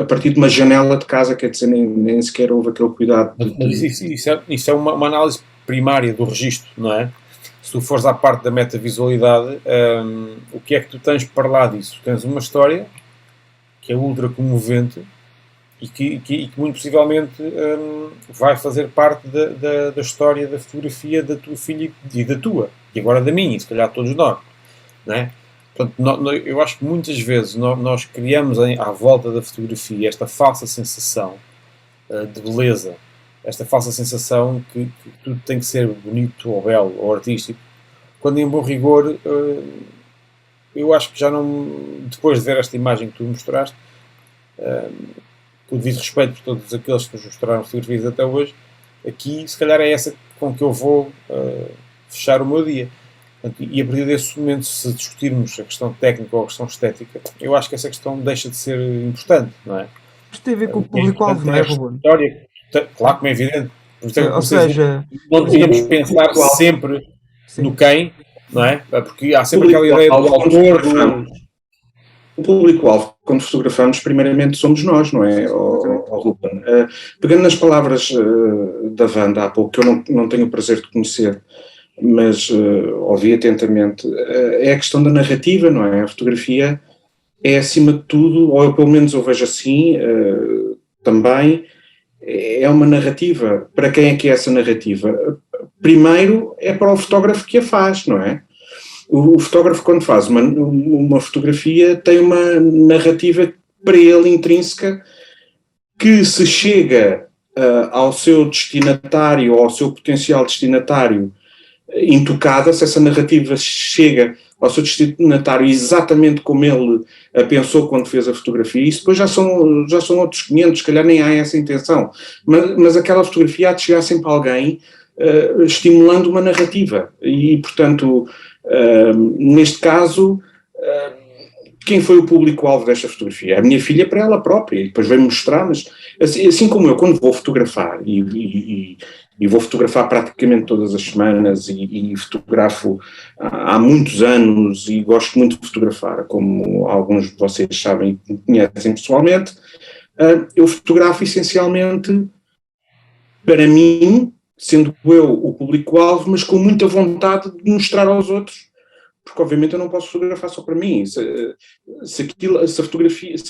a partir de uma janela de casa, quer dizer, nem sequer houve aquele cuidado. Mas isso é uma análise primária do registro, não é? Se tu fores à parte da metavisualidade, o que é que tu tens para lá disso? Tens uma história que é ultra comovente e que muito possivelmente vai fazer parte da história da fotografia da tua filha e da tua, e agora da minha, e se calhar todos nós, não é? Portanto, eu acho que muitas vezes nós criamos à volta da fotografia esta falsa sensação de beleza, esta falsa sensação que tudo tem que ser bonito ou belo ou artístico, quando em bom rigor eu acho que já não, depois de ver esta imagem que tu mostraste, com o devido respeito por todos aqueles que nos mostraram fotografias até hoje, aqui se calhar é essa com que eu vou fechar o meu dia. Portanto, e a partir desse momento, se discutirmos a questão técnica ou a questão estética, eu acho que essa questão deixa de ser importante, não é? Isto tem a ver com o público-alvo, não é, Ruben? Claro, como é evidente. Ou seja, não devíamos pensar sempre no quem, não é? Porque há sempre aquela ideia do autor. O público-alvo, quando fotografamos, primeiramente somos nós, não é, Ruben? Pegando nas palavras da Wanda há pouco, que eu não tenho o prazer de conhecer, mas ouvi atentamente, é a questão da narrativa, não é? A fotografia é, acima de tudo, ou eu pelo menos eu vejo assim, também, é uma narrativa. Para quem é que é essa narrativa? Primeiro é para o fotógrafo que a faz, não é? O fotógrafo, quando faz uma fotografia, tem uma narrativa para ele intrínseca que, se chega ao seu destinatário ou ao seu potencial destinatário intocada, se essa narrativa chega ao seu destinatário exatamente como ele a pensou quando fez a fotografia, isso depois já são outros 500, se calhar nem há essa intenção, mas aquela fotografia há de chegar sempre a alguém estimulando uma narrativa e, portanto, neste caso, quem foi o público-alvo desta fotografia? A minha filha para ela própria, e depois veio mostrar, mas assim como eu, quando vou fotografar, e vou fotografar praticamente todas as semanas, e fotografo há muitos anos, e gosto muito de fotografar, como alguns de vocês sabem e conhecem pessoalmente, eu fotografo essencialmente para mim, sendo eu o público-alvo, mas com muita vontade de mostrar aos outros, porque obviamente eu não posso fotografar só para mim. Se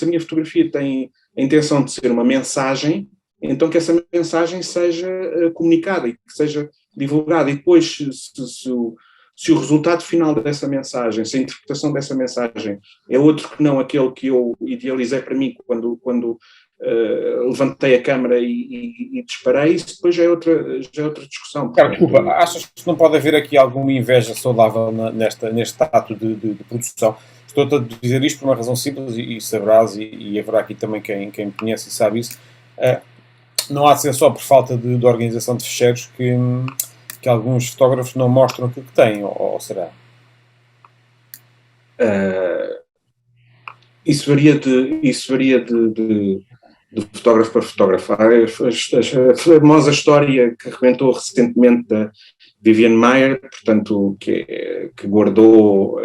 a minha fotografia tem a intenção de ser uma mensagem, então que essa mensagem seja comunicada e que seja divulgada. E depois, se o resultado final dessa mensagem, se a interpretação dessa mensagem é outro que não aquele que eu idealizei para mim quando levantei a câmara e disparei, isso depois já é outra discussão. Cara, desculpa, achas que não pode haver aqui alguma inveja saudável neste ato de produção? Estou-te a dizer isto por uma razão simples, e saberás, e haverá aqui também quem me conhece e sabe isso. Não há de ser só por falta de organização de ficheiros que alguns fotógrafos não mostram aquilo que têm, ou será? Isso varia de fotógrafo para fotografar. A famosa história que arrebentou recentemente da Vivian Maier, portanto, que guardou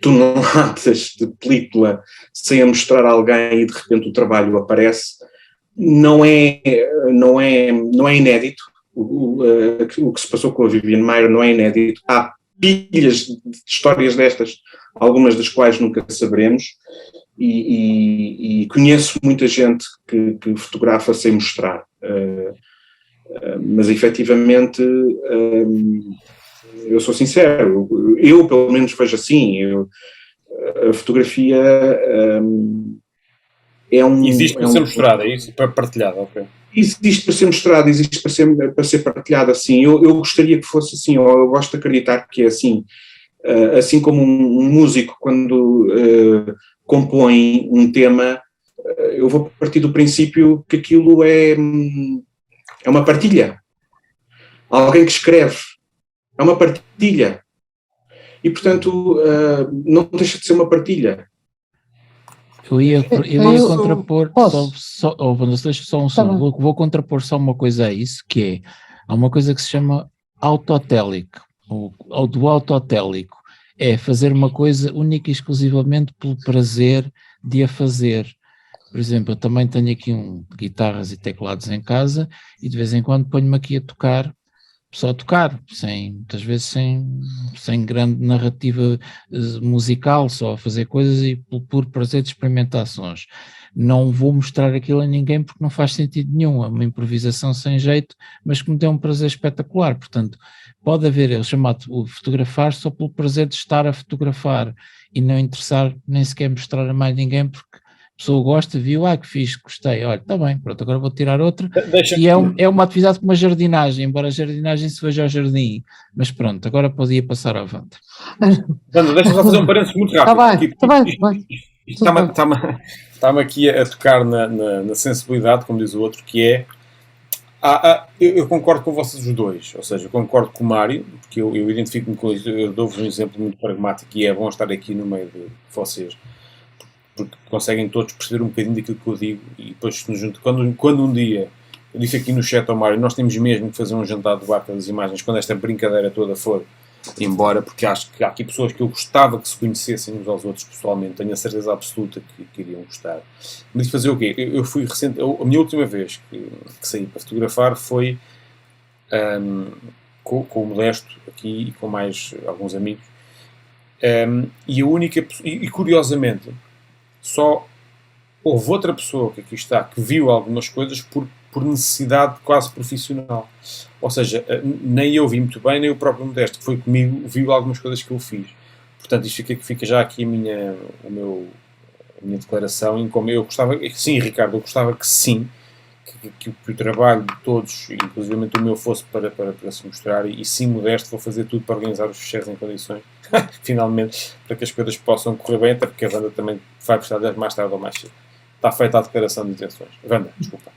toneladas de película sem a mostrar a alguém, e de repente o trabalho aparece, não é inédito. O que se passou com a Vivian Maier não é inédito. Há pilhas de histórias destas, algumas das quais nunca saberemos, e conheço muita gente que fotografa sem mostrar, mas efetivamente eu sou sincero, eu pelo menos vejo assim, a fotografia é um... Existe para ser mostrada, é isso? Para partilhada, ok. Existe para ser mostrado, existe para ser partilhado assim. Eu gostaria que fosse assim, ou eu gosto de acreditar que é assim. Assim como um músico, quando compõe um tema, eu vou partir do princípio que aquilo é uma partilha. Alguém que escreve, é uma partilha. E, portanto, não deixa de ser uma partilha. Eu ia contrapor, deixa só um segundo, vou contrapor só uma coisa a isso, que é, há uma coisa que se chama autotélico, ou do autotélico, é fazer uma coisa única e exclusivamente pelo prazer de a fazer. Por exemplo, eu também tenho aqui guitarras e teclados em casa e de vez em quando ponho-me aqui a tocar, só a tocar, muitas vezes sem grande narrativa musical, só a fazer coisas e por prazer de experimentar sons. Não vou mostrar aquilo a ninguém porque não faz sentido nenhum, é uma improvisação sem jeito, mas que me deu um prazer espetacular. Portanto, pode haver, ele chamado o fotografar só pelo prazer de estar a fotografar e não interessar nem sequer mostrar a mais ninguém, porque a pessoa gosta, viu, que fixe, gostei, olha, está bem, pronto, agora vou tirar outra. E é uma atividade como a jardinagem, embora a jardinagem se veja ao jardim, mas pronto, agora podia passar à Wanda. Wanda, deixa-me só fazer um parênteses muito rápido. Está bem. Está-me aqui a tocar na sensibilidade, como diz o outro, que é. Eu concordo com vocês os dois, ou seja, eu concordo com o Mário, porque eu identifico-me com isso, eu dou-vos um exemplo muito pragmático e é bom estar aqui no meio de vocês, porque conseguem todos perceber um bocadinho daquilo que eu digo e depois nos juntam. Quando um dia, eu disse aqui no chat ao Mário, nós temos mesmo que fazer um jantar de Barca das Imagens quando esta brincadeira toda for embora, porque acho que há aqui pessoas que eu gostava que se conhecessem uns aos outros pessoalmente, tenho a certeza absoluta que iriam gostar. Mas fazer o quê? Eu fui recente, a minha última vez que saí para fotografar foi com o Modesto aqui e com mais alguns amigos, e a única, e curiosamente só houve outra pessoa que aqui está que viu algumas coisas por necessidade quase profissional. Ou seja, nem eu vi muito bem, nem o próprio Modesto, que foi comigo, viu algumas coisas que eu fiz. Portanto, isto fica já aqui a minha declaração em como eu gostava, sim, Ricardo, eu gostava que sim, que o trabalho de todos, inclusive o meu, fosse para se mostrar, e sim, Modesto, vou fazer tudo para organizar os ficheiros em condições, finalmente, para que as coisas possam correr bem, até porque a Wanda também vai precisar de mais tarde ou mais cedo. Está feita a declaração de intenções. Wanda, desculpa.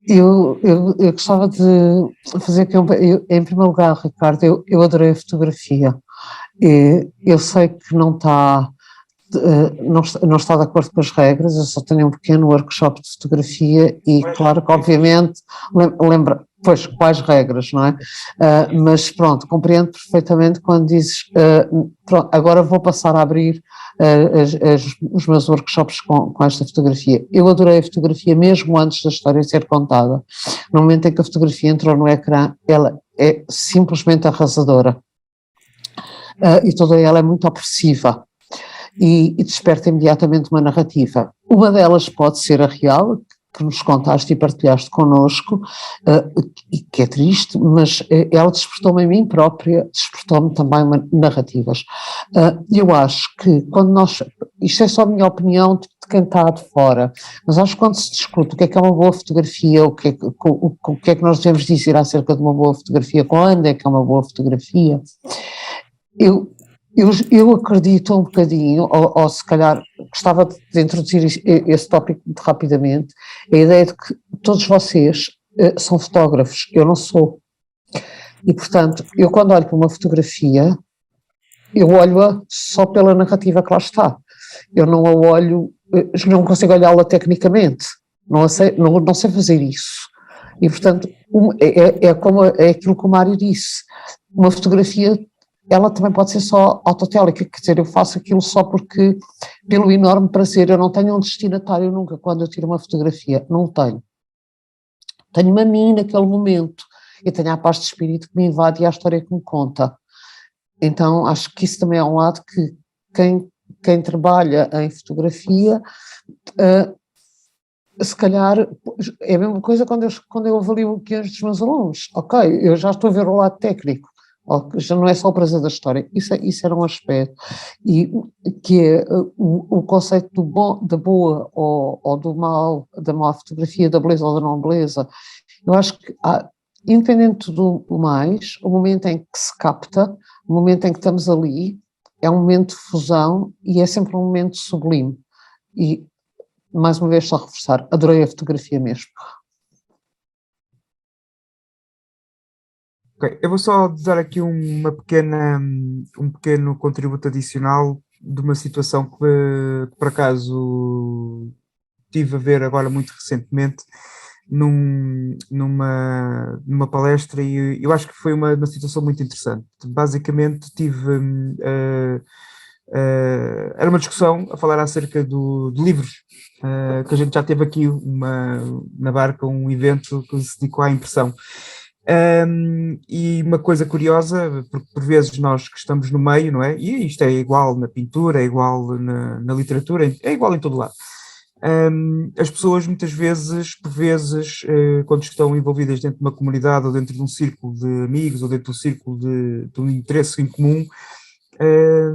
Eu gostava de fazer aqui em primeiro lugar, Ricardo, eu adorei a fotografia. Eu sei que não está de acordo com as regras, eu só tenho um pequeno workshop de fotografia e claro que obviamente lembra, pois, quais regras, não é? Mas pronto, compreendo perfeitamente quando dizes, pronto, agora vou passar a abrir os meus workshops com esta fotografia. Eu adorei a fotografia mesmo antes da história ser contada. No momento em que a fotografia entrou no ecrã, ela é simplesmente arrasadora. E toda ela é muito opressiva. E desperta imediatamente uma narrativa. Uma delas pode ser a real, que nos contaste e partilhaste connosco, que é triste, mas ela despertou-me a mim própria, despertou-me também narrativas. Eu acho que quando isto é só a minha opinião de quem está de fora, mas acho que quando se discute o que é uma boa fotografia, o que é que nós devemos dizer acerca de uma boa fotografia, quando é que é uma boa fotografia, eu acredito um bocadinho, ou se calhar gostava de introduzir esse tópico muito rapidamente, a ideia de que todos vocês são fotógrafos, eu não sou. E, portanto, eu quando olho para uma fotografia, eu olho-a só pela narrativa que lá está. Eu não a olho, não consigo olhá-la tecnicamente, não sei fazer isso. E, portanto, é aquilo que o Mário disse, uma fotografia ela também pode ser só autotélica, quer dizer, eu faço aquilo só porque, pelo enorme prazer, eu não tenho um destinatário nunca quando eu tiro uma fotografia, não tenho. Tenho-me a mim naquele momento, e tenho a paz de espírito que me invade e a história que me conta. Então, acho que isso também é um lado que quem trabalha em fotografia, se calhar, é a mesma coisa quando eu avalio o guiões dos meus alunos. Ok, eu já estou a ver o lado técnico, já não é só o prazer da história, isso era um aspecto, e que é o conceito da boa ou do mal, da má fotografia, da beleza ou da não beleza. Eu acho que, independente do mais, o momento em que se capta, o momento em que estamos ali, é um momento de fusão e é sempre um momento sublime. E, mais uma vez, só reforçar, adorei a fotografia mesmo. Okay. Eu vou só dar aqui um pequeno contributo adicional de uma situação que por acaso tive a ver agora muito recentemente numa palestra e eu acho que foi uma situação muito interessante. Basicamente tive era uma discussão a falar acerca de livros, que a gente já teve aqui na Barca um evento que se dedicou à impressão. E uma coisa curiosa, porque por vezes nós que estamos no meio, não é? E isto é igual na pintura, é igual na literatura, é igual em todo lado. As pessoas muitas vezes, por vezes, quando estão envolvidas dentro de uma comunidade ou dentro de um círculo de amigos ou dentro de um círculo de um interesse em comum,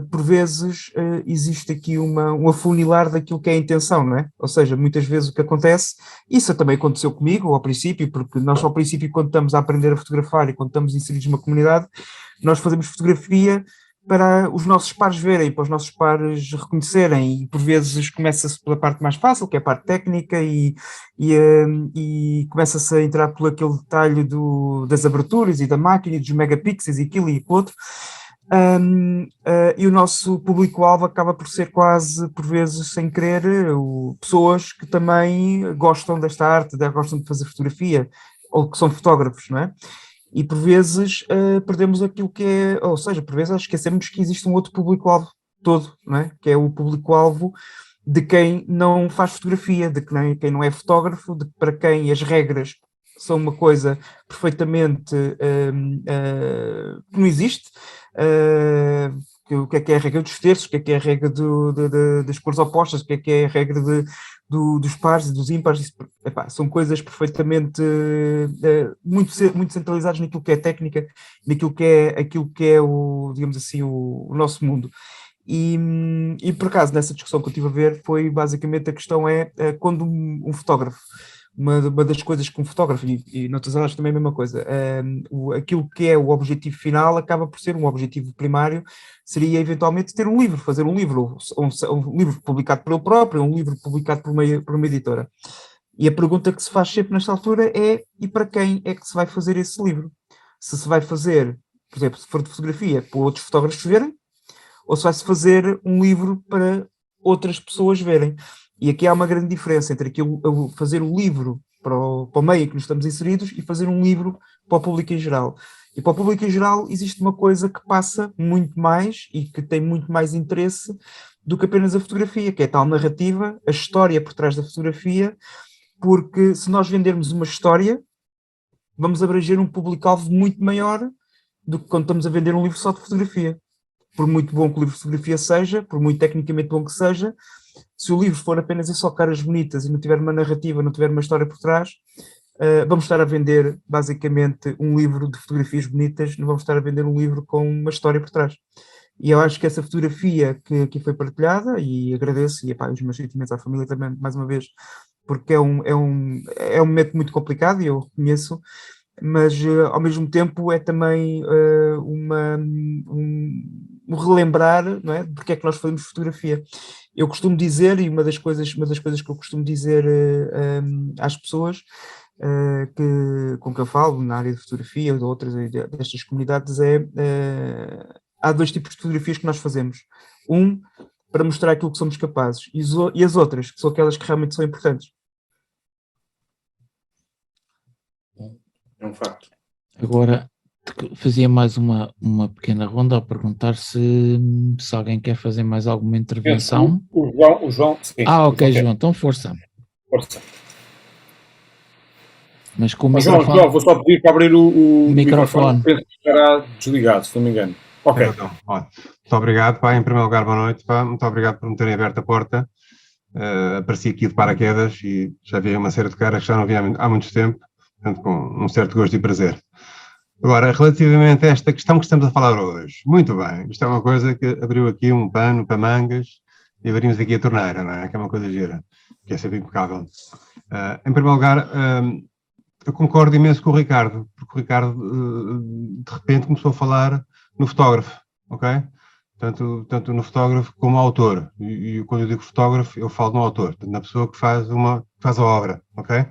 por vezes existe aqui um afunilar daquilo que é a intenção, não é? Ou seja, muitas vezes o que acontece, isso também aconteceu comigo ao princípio, porque nós ao princípio quando estamos a aprender a fotografar e quando estamos inseridos numa comunidade, nós fazemos fotografia para os nossos pares verem, para os nossos pares reconhecerem, e por vezes começa-se pela parte mais fácil, que é a parte técnica, e começa-se a entrar por aquele detalhe das aberturas e da máquina e dos megapixels e aquilo e aquilo outro. E o nosso público-alvo acaba por ser quase, por vezes, sem querer, pessoas que também gostam desta arte, gostam de fazer fotografia, ou que são fotógrafos, não é? E por vezes perdemos aquilo que é, ou seja, por vezes esquecemos que existe um outro público-alvo todo, não é? Que é o público-alvo de quem não faz fotografia, de quem não é fotógrafo, para quem as regras são uma coisa perfeitamente que não existe. O que é a regra dos terços, o que é a regra das cores opostas, o que é a regra dos pares e dos ímpares. Epá, são coisas perfeitamente muito centralizadas naquilo que é técnica, naquilo que é digamos assim, o nosso mundo. E por acaso, nessa discussão que eu estive a ver, foi basicamente a questão quando um fotógrafo, uma das coisas que um fotógrafo, e noutras áreas também é a mesma coisa, aquilo que é o objetivo final acaba por ser um objetivo primário, seria eventualmente ter um livro, fazer um livro, um livro publicado por ele próprio, um livro publicado por uma editora. E a pergunta que se faz sempre nesta altura é: e para quem é que se vai fazer esse livro? Se vai fazer, por exemplo, se for de fotografia, para outros fotógrafos verem, ou se vai-se fazer um livro para outras pessoas verem. E aqui há uma grande diferença entre fazer o livro para o meio em que nos estamos inseridos e fazer um livro para o público em geral. E para o público em geral existe uma coisa que passa muito mais e que tem muito mais interesse do que apenas a fotografia, que é a tal narrativa, a história por trás da fotografia, porque se nós vendermos uma história, vamos abranger um público-alvo muito maior do que quando estamos a vender um livro só de fotografia. Por muito bom que o livro de fotografia seja, por muito tecnicamente bom que seja, se o livro for apenas só caras bonitas e não tiver uma narrativa, não tiver uma história por trás, vamos estar a vender basicamente um livro de fotografias bonitas, não vamos estar a vender um livro com uma história por trás. E eu acho que essa fotografia que aqui foi partilhada, e agradeço, e epá, os meus sentimentos à família também, mais uma vez, porque é um momento muito complicado e eu reconheço, mas ao mesmo tempo é também um relembrar, não é, porque é que nós fazemos fotografia. Eu costumo dizer, e uma das coisas que eu costumo dizer às pessoas com que eu falo na área de fotografia ou de outras destas comunidades há dois tipos de fotografias que nós fazemos. Um, para mostrar aquilo que somos capazes, e as outras, que são aquelas que realmente são importantes. É um facto. Agora, fazia mais uma pequena ronda a perguntar se alguém quer fazer mais alguma intervenção. O João, sim. Ok, João, então força. Mas com o microfone... João, vou só pedir para abrir o microfone. Penso que estará desligado, se não me engano. Ok. Então, muito obrigado, pá. Em primeiro lugar, boa noite, pá. Muito obrigado por me terem aberto a porta. Apareci aqui de paraquedas e já vi uma série de caras que já não vi há muito tempo, portanto, com um certo gosto e prazer. Agora, relativamente a esta questão que estamos a falar hoje, muito bem, isto é uma coisa que abriu aqui um pano para mangas e abrimos aqui a torneira, não é? Que é uma coisa gira, que é sempre impecável. Em primeiro lugar, eu concordo imenso com o Ricardo, porque o Ricardo de repente começou a falar no fotógrafo, ok? Tanto no fotógrafo como autor. E quando eu digo fotógrafo, eu falo no autor, na pessoa que faz a obra, ok?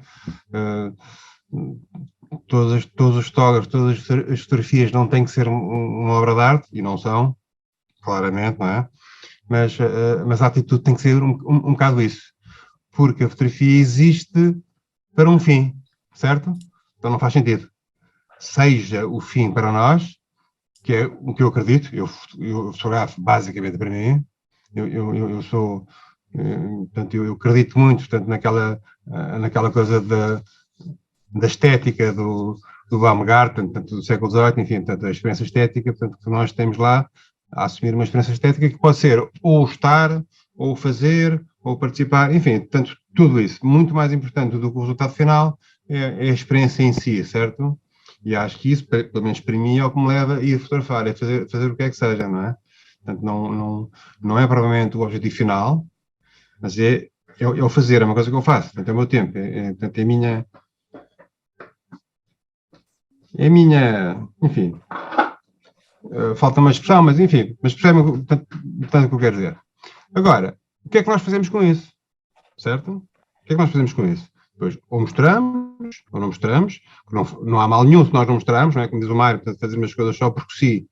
Todos os fotógrafos, todas as fotografias não têm que ser uma obra de arte, e não são, claramente, não é? Mas a atitude tem que ser um bocado isso, porque a fotografia existe para um fim, certo? Então não faz sentido. Seja o fim para nós, que é o que eu acredito, eu fotografo basicamente para mim, eu sou, portanto, eu acredito muito, portanto, naquela coisa da estética do Baumgarten, portanto, do século XVIII, enfim, portanto, a experiência estética, portanto, que nós temos lá a assumir uma experiência estética que pode ser ou estar, ou fazer, ou participar, enfim, portanto, tudo isso. Muito mais importante do que o resultado final é a experiência em si, certo? E acho que isso, pelo menos para mim, é o que me leva a ir fotografar, é fazer o que é que seja, não é? Portanto, não é provavelmente o objetivo final, mas é o fazer, é uma coisa que eu faço, portanto, é o meu tempo, portanto, é a minha, enfim, falta uma expressão, mas enfim, mas percebem tanto o que eu quero dizer. Agora, o que é que nós fazemos com isso? Certo? O que é que nós fazemos com isso? Depois, ou mostramos, ou não mostramos, não há mal nenhum se nós não mostrarmos, não é? Como diz o Mário, portanto, fazemos as coisas só porque sim,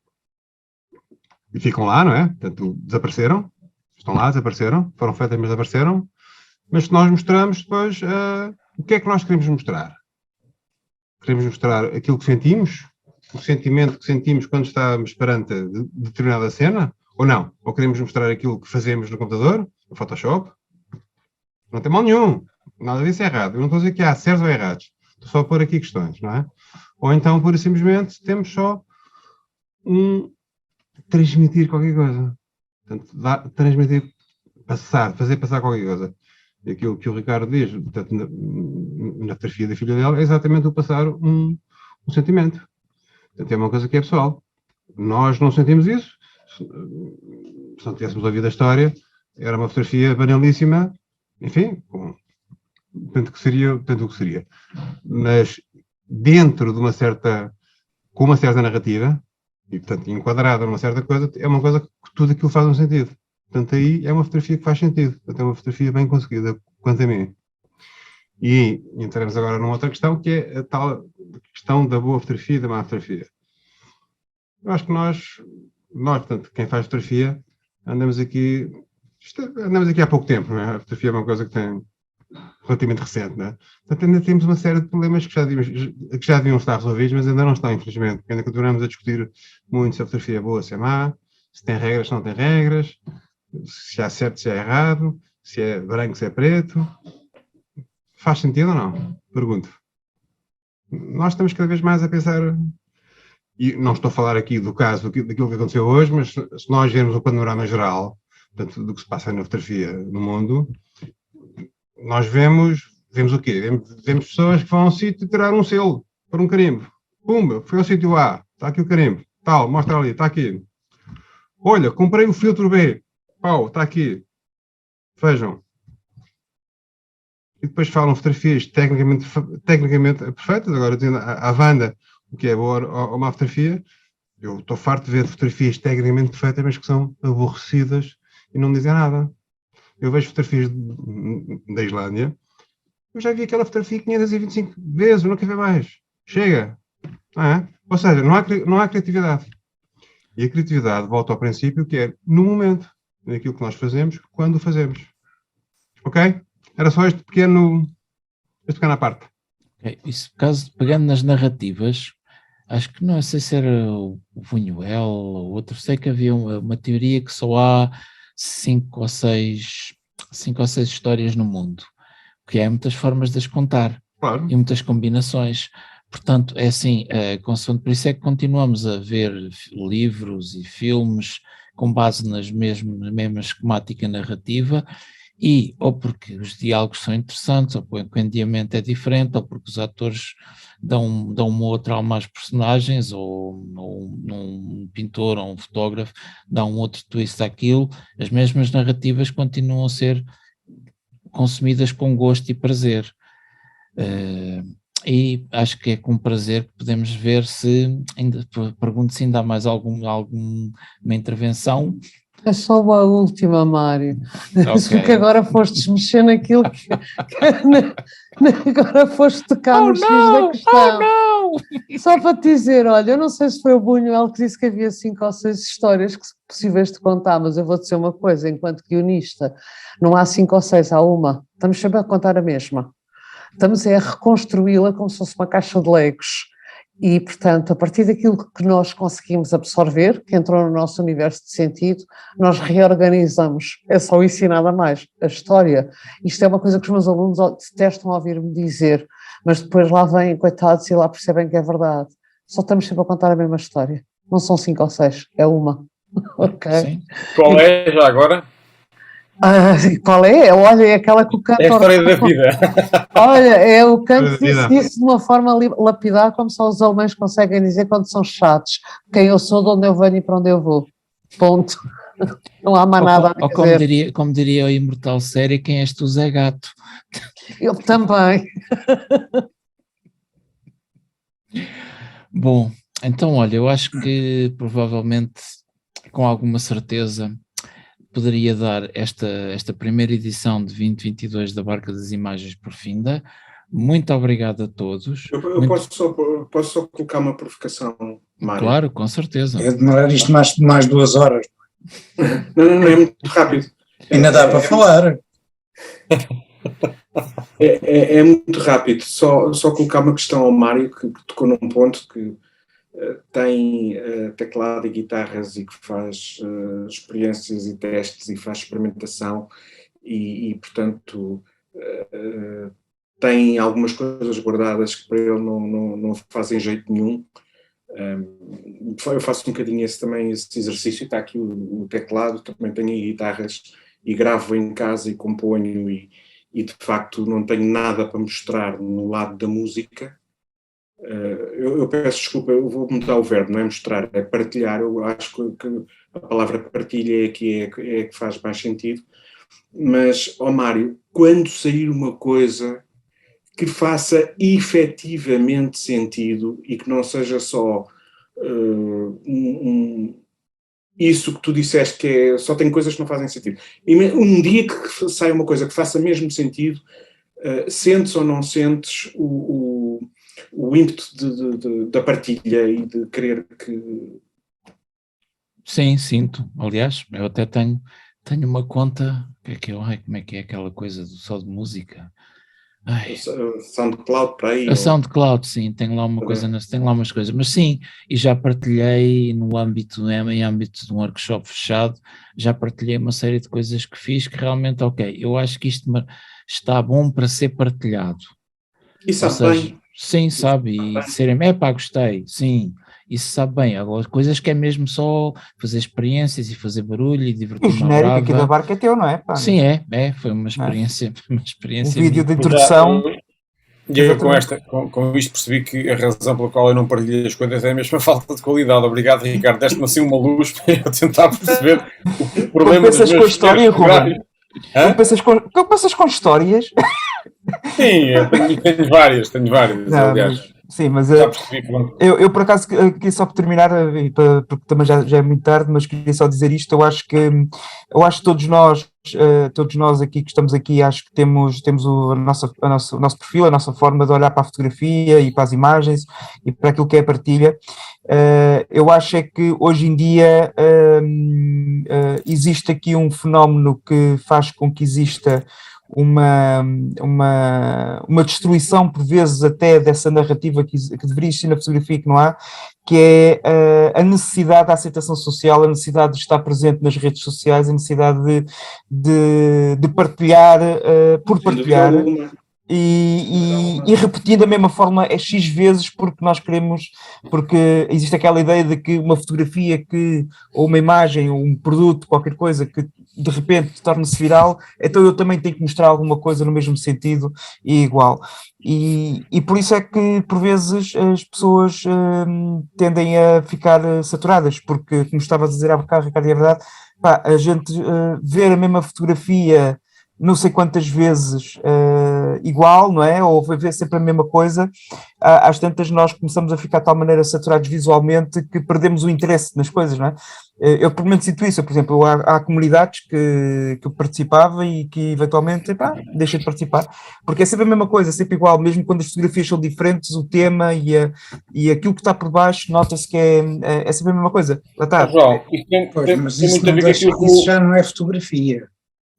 e ficam lá, não é? Portanto, desapareceram, estão lá, desapareceram, foram feitas, mas desapareceram. Mas se nós mostramos, depois, o que é que nós queremos mostrar? Queremos mostrar aquilo que sentimos, o sentimento que sentimos quando estamos perante determinada cena, ou não? Ou queremos mostrar aquilo que fazemos no computador, no Photoshop? Não tem mal nenhum, nada disso é errado. Eu não estou a dizer que há certos ou errados, estou só a pôr aqui questões, não é? Ou então, pura e simplesmente, temos só transmitir qualquer coisa. Portanto, transmitir, fazer passar qualquer coisa. E aquilo que o Ricardo diz, portanto, na fotografia da filha dela, é exatamente o passar um sentimento. Portanto, é uma coisa que é pessoal. Nós não sentimos isso. Se não tivéssemos ouvido a história, era uma fotografia banalíssima, enfim, tanto o que seria. Mas dentro de uma certa narrativa, e portanto enquadrada numa certa coisa, é uma coisa que tudo aquilo faz um sentido. Portanto, aí é uma fotografia que faz sentido. Portanto, é uma fotografia bem conseguida, quanto a mim. E entramos agora numa outra questão, que é a tal questão da boa fotografia e da má fotografia. Eu acho que nós, portanto, quem faz fotografia, andamos aqui há pouco tempo, não é? A fotografia é uma coisa que tem relativamente recente, não é? Portanto, ainda temos uma série de problemas que já deviam estar resolvidos, mas ainda não estão, infelizmente, porque ainda continuamos a discutir muito se a fotografia é boa, se é má, se tem regras, se não tem regras, se há certo, se é errado, se é branco, se é preto. Faz sentido ou não? Pergunto. Nós estamos cada vez mais a pensar, e não estou a falar aqui do caso, daquilo que aconteceu hoje, mas se nós vermos o panorama geral, portanto, do que se passa na fotografia no mundo, nós vemos o quê? Vemos pessoas que vão a um sítio tirar um selo, para um carimbo. Pumba, foi ao sítio A, está aqui o carimbo. Tal, mostra ali, está aqui. Olha, comprei o filtro B. Pau, está aqui. Vejam. E depois falam fotografias tecnicamente perfeitas. Agora, dizendo à Wanda o que é boa ou má fotografia, eu estou farto de ver fotografias tecnicamente perfeitas, mas que são aborrecidas e não dizem nada. Eu vejo fotografias da Islândia, eu já vi aquela fotografia 525 vezes, não quero ver mais. Chega. Não é? Ou seja, não há criatividade. E a criatividade volta ao princípio, que é no momento, naquilo que nós fazemos, quando o fazemos. Ok? Era só esta pequena parte. Okay. Isso, caso, pegando nas narrativas, acho que não sei se era o Buñuel ou outro, sei que havia uma teoria que só há 5 ou 6 histórias no mundo, que há muitas formas de as contar. Claro. E muitas combinações. Portanto, é assim, por isso é que continuamos a ver livros e filmes com base na mesma esquemática narrativa, e ou porque os diálogos são interessantes, ou porque o endeamento é diferente, ou porque os atores dão uma outra alma às personagens, ou um pintor ou um fotógrafo dá um outro twist àquilo. As mesmas narrativas continuam a ser consumidas com gosto e prazer. E acho que é com prazer que podemos ver pergunto se ainda há mais alguma intervenção. É só a última, Mário. Okay. Porque agora fostes mexer naquilo que agora foste tocar nos X da questão. Não! Só para te dizer, olha, eu não sei se foi o Buñuel que disse que havia 5 ou 6 histórias que possíveis de contar, mas eu vou-te dizer uma coisa, enquanto guionista, não há 5 ou 6, há uma. Estamos sempre a contar a mesma. Estamos a reconstruí-la como se fosse uma caixa de legos. E, portanto, a partir daquilo que nós conseguimos absorver, que entrou no nosso universo de sentido, nós reorganizamos. É só isso e nada mais. A história. Isto é uma coisa que os meus alunos detestam ouvir-me dizer, mas depois lá vêm, coitados, e lá percebem que é verdade. Só estamos sempre a contar a mesma história. Não são 5 ou 6, é uma. Ok? Sim. Qual é, já agora? Qual é? Olha, é aquela que o cantor... É a história da vida. Olha, é o canto Vida. disse isso de uma forma lapidar, como só os alemães conseguem dizer quando são chatos. Quem eu sou, de onde eu venho e para onde eu vou. Ponto. Não há mais nada a dizer. Como diria o imortal série, quem és tu, Zé Gato? Eu também. Bom, então olha, eu acho que provavelmente, com alguma certeza, poderia dar esta primeira edição de 2022 da Barca das Imagens por finda. Muito obrigado a todos. Eu posso só colocar uma provocação, Mário? Claro, com certeza. É demorar isto mais 2 horas. Não, é muito rápido. Ainda dá para falar. É muito rápido. Só colocar uma questão ao Mário, que tocou num ponto que tem teclado e guitarras e que faz experiências e testes e faz experimentação e portanto, tem algumas coisas guardadas que para ele não fazem jeito nenhum. Eu faço um bocadinho esse exercício. Está aqui o teclado, também tenho guitarras e gravo em casa e componho e de facto não tenho nada para mostrar no lado da música. Eu peço desculpa, eu vou mudar o verbo, não é mostrar, é partilhar. Eu acho que a palavra partilha é que faz mais sentido. Mas, Mário, quando sair uma coisa que faça efetivamente sentido e que não seja só isso que tu disseste, que só tem coisas que não fazem sentido. E um dia que sai uma coisa que faça mesmo sentido, sentes ou não sentes o ímpeto da partilha e de querer que... Sim, sinto. Aliás, eu até tenho uma conta, como é que é aquela coisa só de música? SoundCloud para aí? A SoundCloud, sim, tem lá umas coisas, mas sim, e já partilhei em âmbito de um workshop fechado, já partilhei uma série de coisas que fiz que realmente, ok, eu acho que isto está bom para ser partilhado. E sabe bem? Sim, sabe, e disserem, gostei, sim, isso sabe bem. Agora, coisas que é mesmo só fazer experiências e fazer barulho e divertir-me. O genérico aqui da Barca é teu, não é? Pá? Sim, foi uma experiência. O vídeo de introdução. E eu com isto percebi que a razão pela qual eu não partilhei as coisas é a mesma falta de qualidade. Obrigado, Ricardo, deste-me assim uma luz para eu tentar perceber o problema dos meus... com a história, Ruben? Como pensas com histórias? Sim, tenho várias, aliás. Sim, mas eu por acaso queria só terminar, porque também já é muito tarde, mas queria só dizer isto. Eu acho que todos nós aqui que estamos aqui, acho que temos o nosso perfil, a nossa forma de olhar para a fotografia e para as imagens e para aquilo que é a partilha. Eu acho é que hoje em dia existe aqui um fenómeno que faz com que exista uma destruição, por vezes, até dessa narrativa que deveria existir na fotografia que não há, que é a necessidade da aceitação social, a necessidade de estar presente nas redes sociais, a necessidade de partilhar por partilhar. E repetindo da mesma forma X vezes porque nós queremos, porque existe aquela ideia de que uma fotografia ou uma imagem ou um produto, qualquer coisa que de repente torna-se viral, então eu também tenho que mostrar alguma coisa no mesmo sentido e igual. E por isso é que por vezes as pessoas tendem a ficar saturadas, porque, como estava a dizer há bocado, Ricardo, é verdade, a gente ver a mesma fotografia não sei quantas vezes igual, não é? Ou ver sempre a mesma coisa, às tantas nós começamos a ficar de tal maneira saturados visualmente que perdemos o interesse nas coisas, não é? Eu pelo menos sinto isso. Por exemplo, há comunidades que eu participava e que eventualmente deixei de participar, porque é sempre a mesma coisa, sempre igual, mesmo quando as fotografias são diferentes, o tema e aquilo que está por baixo, nota-se que é sempre a mesma coisa. Lá está. João, isso já não é fotografia.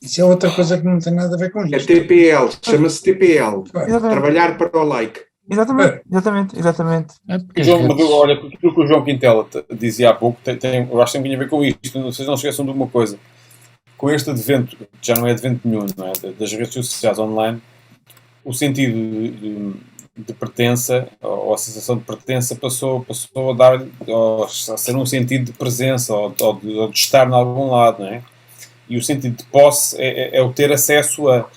Isso é outra coisa que não tem nada a ver com isto. É TPL, chama-se TPL. Trabalhar para o like. Exatamente. Olha, aquilo que o João Quintela dizia há pouco, eu acho que tem a ver com isto. Vocês não se esqueçam de uma coisa. Com este advento, já não é advento nenhum, não é? Das redes sociais online, o sentido de pertença, ou a sensação de pertença, passou a ser um sentido de presença, ou de estar em algum lado, não é? E o sentido de posse é o ter acesso a...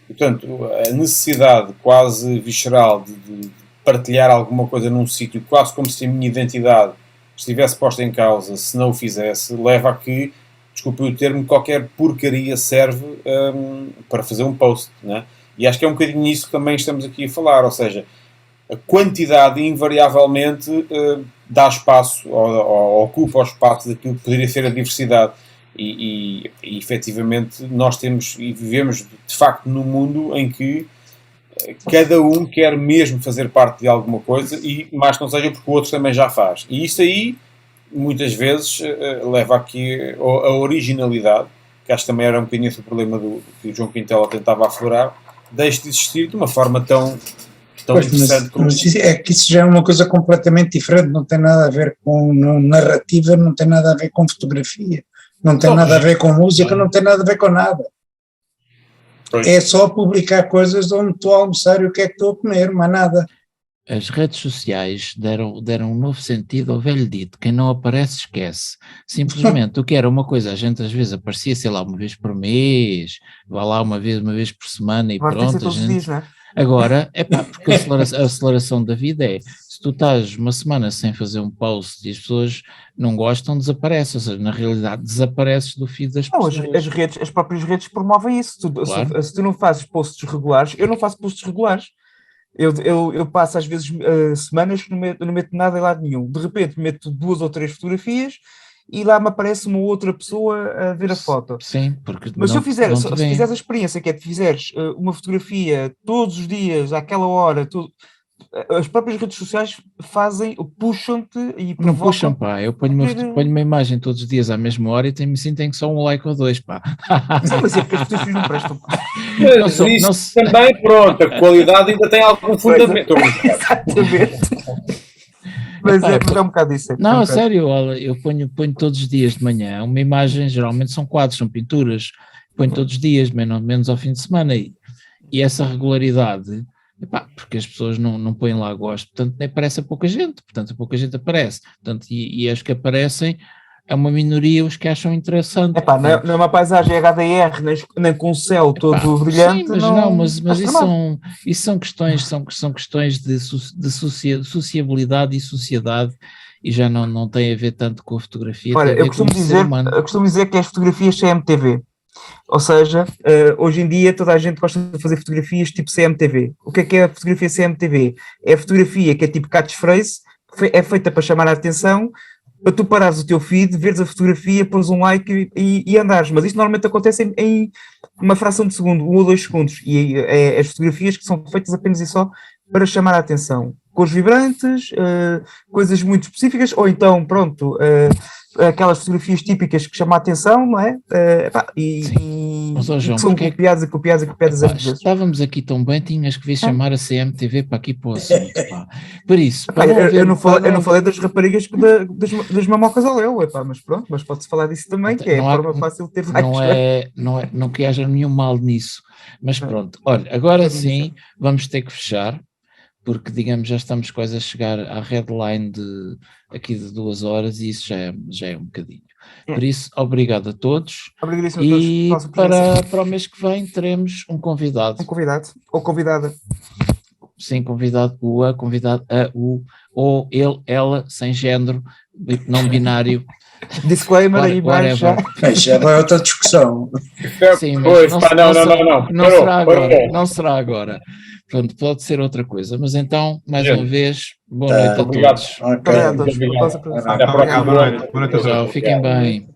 Portanto, a necessidade quase visceral de partilhar alguma coisa num sítio, quase como se a minha identidade estivesse posta em causa, se não o fizesse, leva a que, desculpe o termo, qualquer porcaria serve para fazer um post, não é? E acho que é um bocadinho isso que também estamos aqui a falar, ou seja, a quantidade invariavelmente dá espaço, ou ocupa o espaço daquilo que poderia ser a diversidade. E efetivamente nós temos e vivemos de facto num mundo em que cada um quer mesmo fazer parte de alguma coisa, e mais que não seja porque o outro também já faz. E isso aí muitas vezes leva aqui a originalidade, que acho que também era um bocadinho esse o problema que o João Quintela tentava aflorar, deixe de existir de uma forma tão interessante como... Mas é que isso já é uma coisa completamente diferente, não tem nada a ver com narrativa, não tem nada a ver com fotografia, não tem nada a ver com música, não tem nada a ver com nada. É só publicar coisas de onde estou a almoçar e o que é que estou a comer, mais nada. As redes sociais deram um novo sentido ao velho dito: quem não aparece esquece. Simplesmente o que era uma coisa, a gente às vezes aparecia, sei lá, uma vez por mês, vá lá uma vez por semana e agora pronto. todos os dias, não é? Agora, porque a aceleração da vida é, se tu estás uma semana sem fazer um post e as pessoas não gostam, desaparece, ou seja, na realidade desapareces do feed das pessoas. As próprias redes promovem isso. Claro. Se tu não fazes posts regulares, eu não faço posts regulares. Eu passo às vezes semanas que não meto nada em lado nenhum. De repente meto 2 ou 3 fotografias e lá me aparece uma outra pessoa a ver a foto. Sim, porque mas se fizeres a experiência que é de fizeres uma fotografia todos os dias, àquela hora, as próprias redes sociais puxam-te e provocam. Não puxam, pá, eu ponho uma imagem todos os dias à mesma hora e tenho só um like ou 2, pá. Não, mas é porque as fotografias não prestam. Também, pronto, a qualidade ainda tem algum fundamento. Exatamente. Mas é um bocado isso. Não, a sério, olha, eu ponho todos os dias de manhã uma imagem, geralmente são quadros, são pinturas, ponho todos os dias, menos ao fim de semana, e essa regularidade, porque as pessoas não põem lá gosto, portanto nem aparece a pouca gente, aparece, portanto, e as que aparecem é uma minoria os que acham interessante. Não é uma paisagem HDR, nem com o céu todo brilhante. Sim, mas isso são questões de sociabilidade e sociedade, e já não tem a ver tanto com a fotografia. Olha, eu costumo dizer que as fotografias CMTV. Ou seja, hoje em dia toda a gente gosta de fazer fotografias tipo CMTV. O que é a fotografia CMTV? É a fotografia que é tipo catchphrase, que é feita para chamar a atenção, para tu parares o teu feed, veres a fotografia, pôres um like e andares. Mas isto normalmente acontece em uma fração de segundo, 1 ou 2 segundos. E é as fotografias que são feitas apenas e só para chamar a atenção. Cores vibrantes, coisas muito específicas, ou então, pronto, aquelas fotografias típicas que chamam a atenção, não é? Mas, João, são copiadas às vezes. Estávamos aqui tão bem, tinhas que vir chamar a CMTV para aqui para o assunto, pá. Por isso, eu não falei das raparigas das mamocas ao léu, mas pronto, mas pode-se falar disso também, que é a forma fácil de ter likes. Não que haja nenhum mal nisso, mas pronto, olha, agora sim vamos ter que fechar, porque, digamos, já estamos quase a chegar à headline aqui de 2 horas e isso já é um bocadinho. Por isso, obrigado a todos. Obrigadíssimo e a todos. Para o mês que vem teremos um convidado. Um convidado, ou convidada. Sim, convidado, ou ele, ela, sem género, não binário. Disclaimer aí baixo já. Já vai outra discussão. Sim, mas não será agora. Pronto, pode ser outra coisa, mas então, mais uma vez, boa noite a todos. Obrigado. Obrigado. Boa noite a todos. Fiquem bem.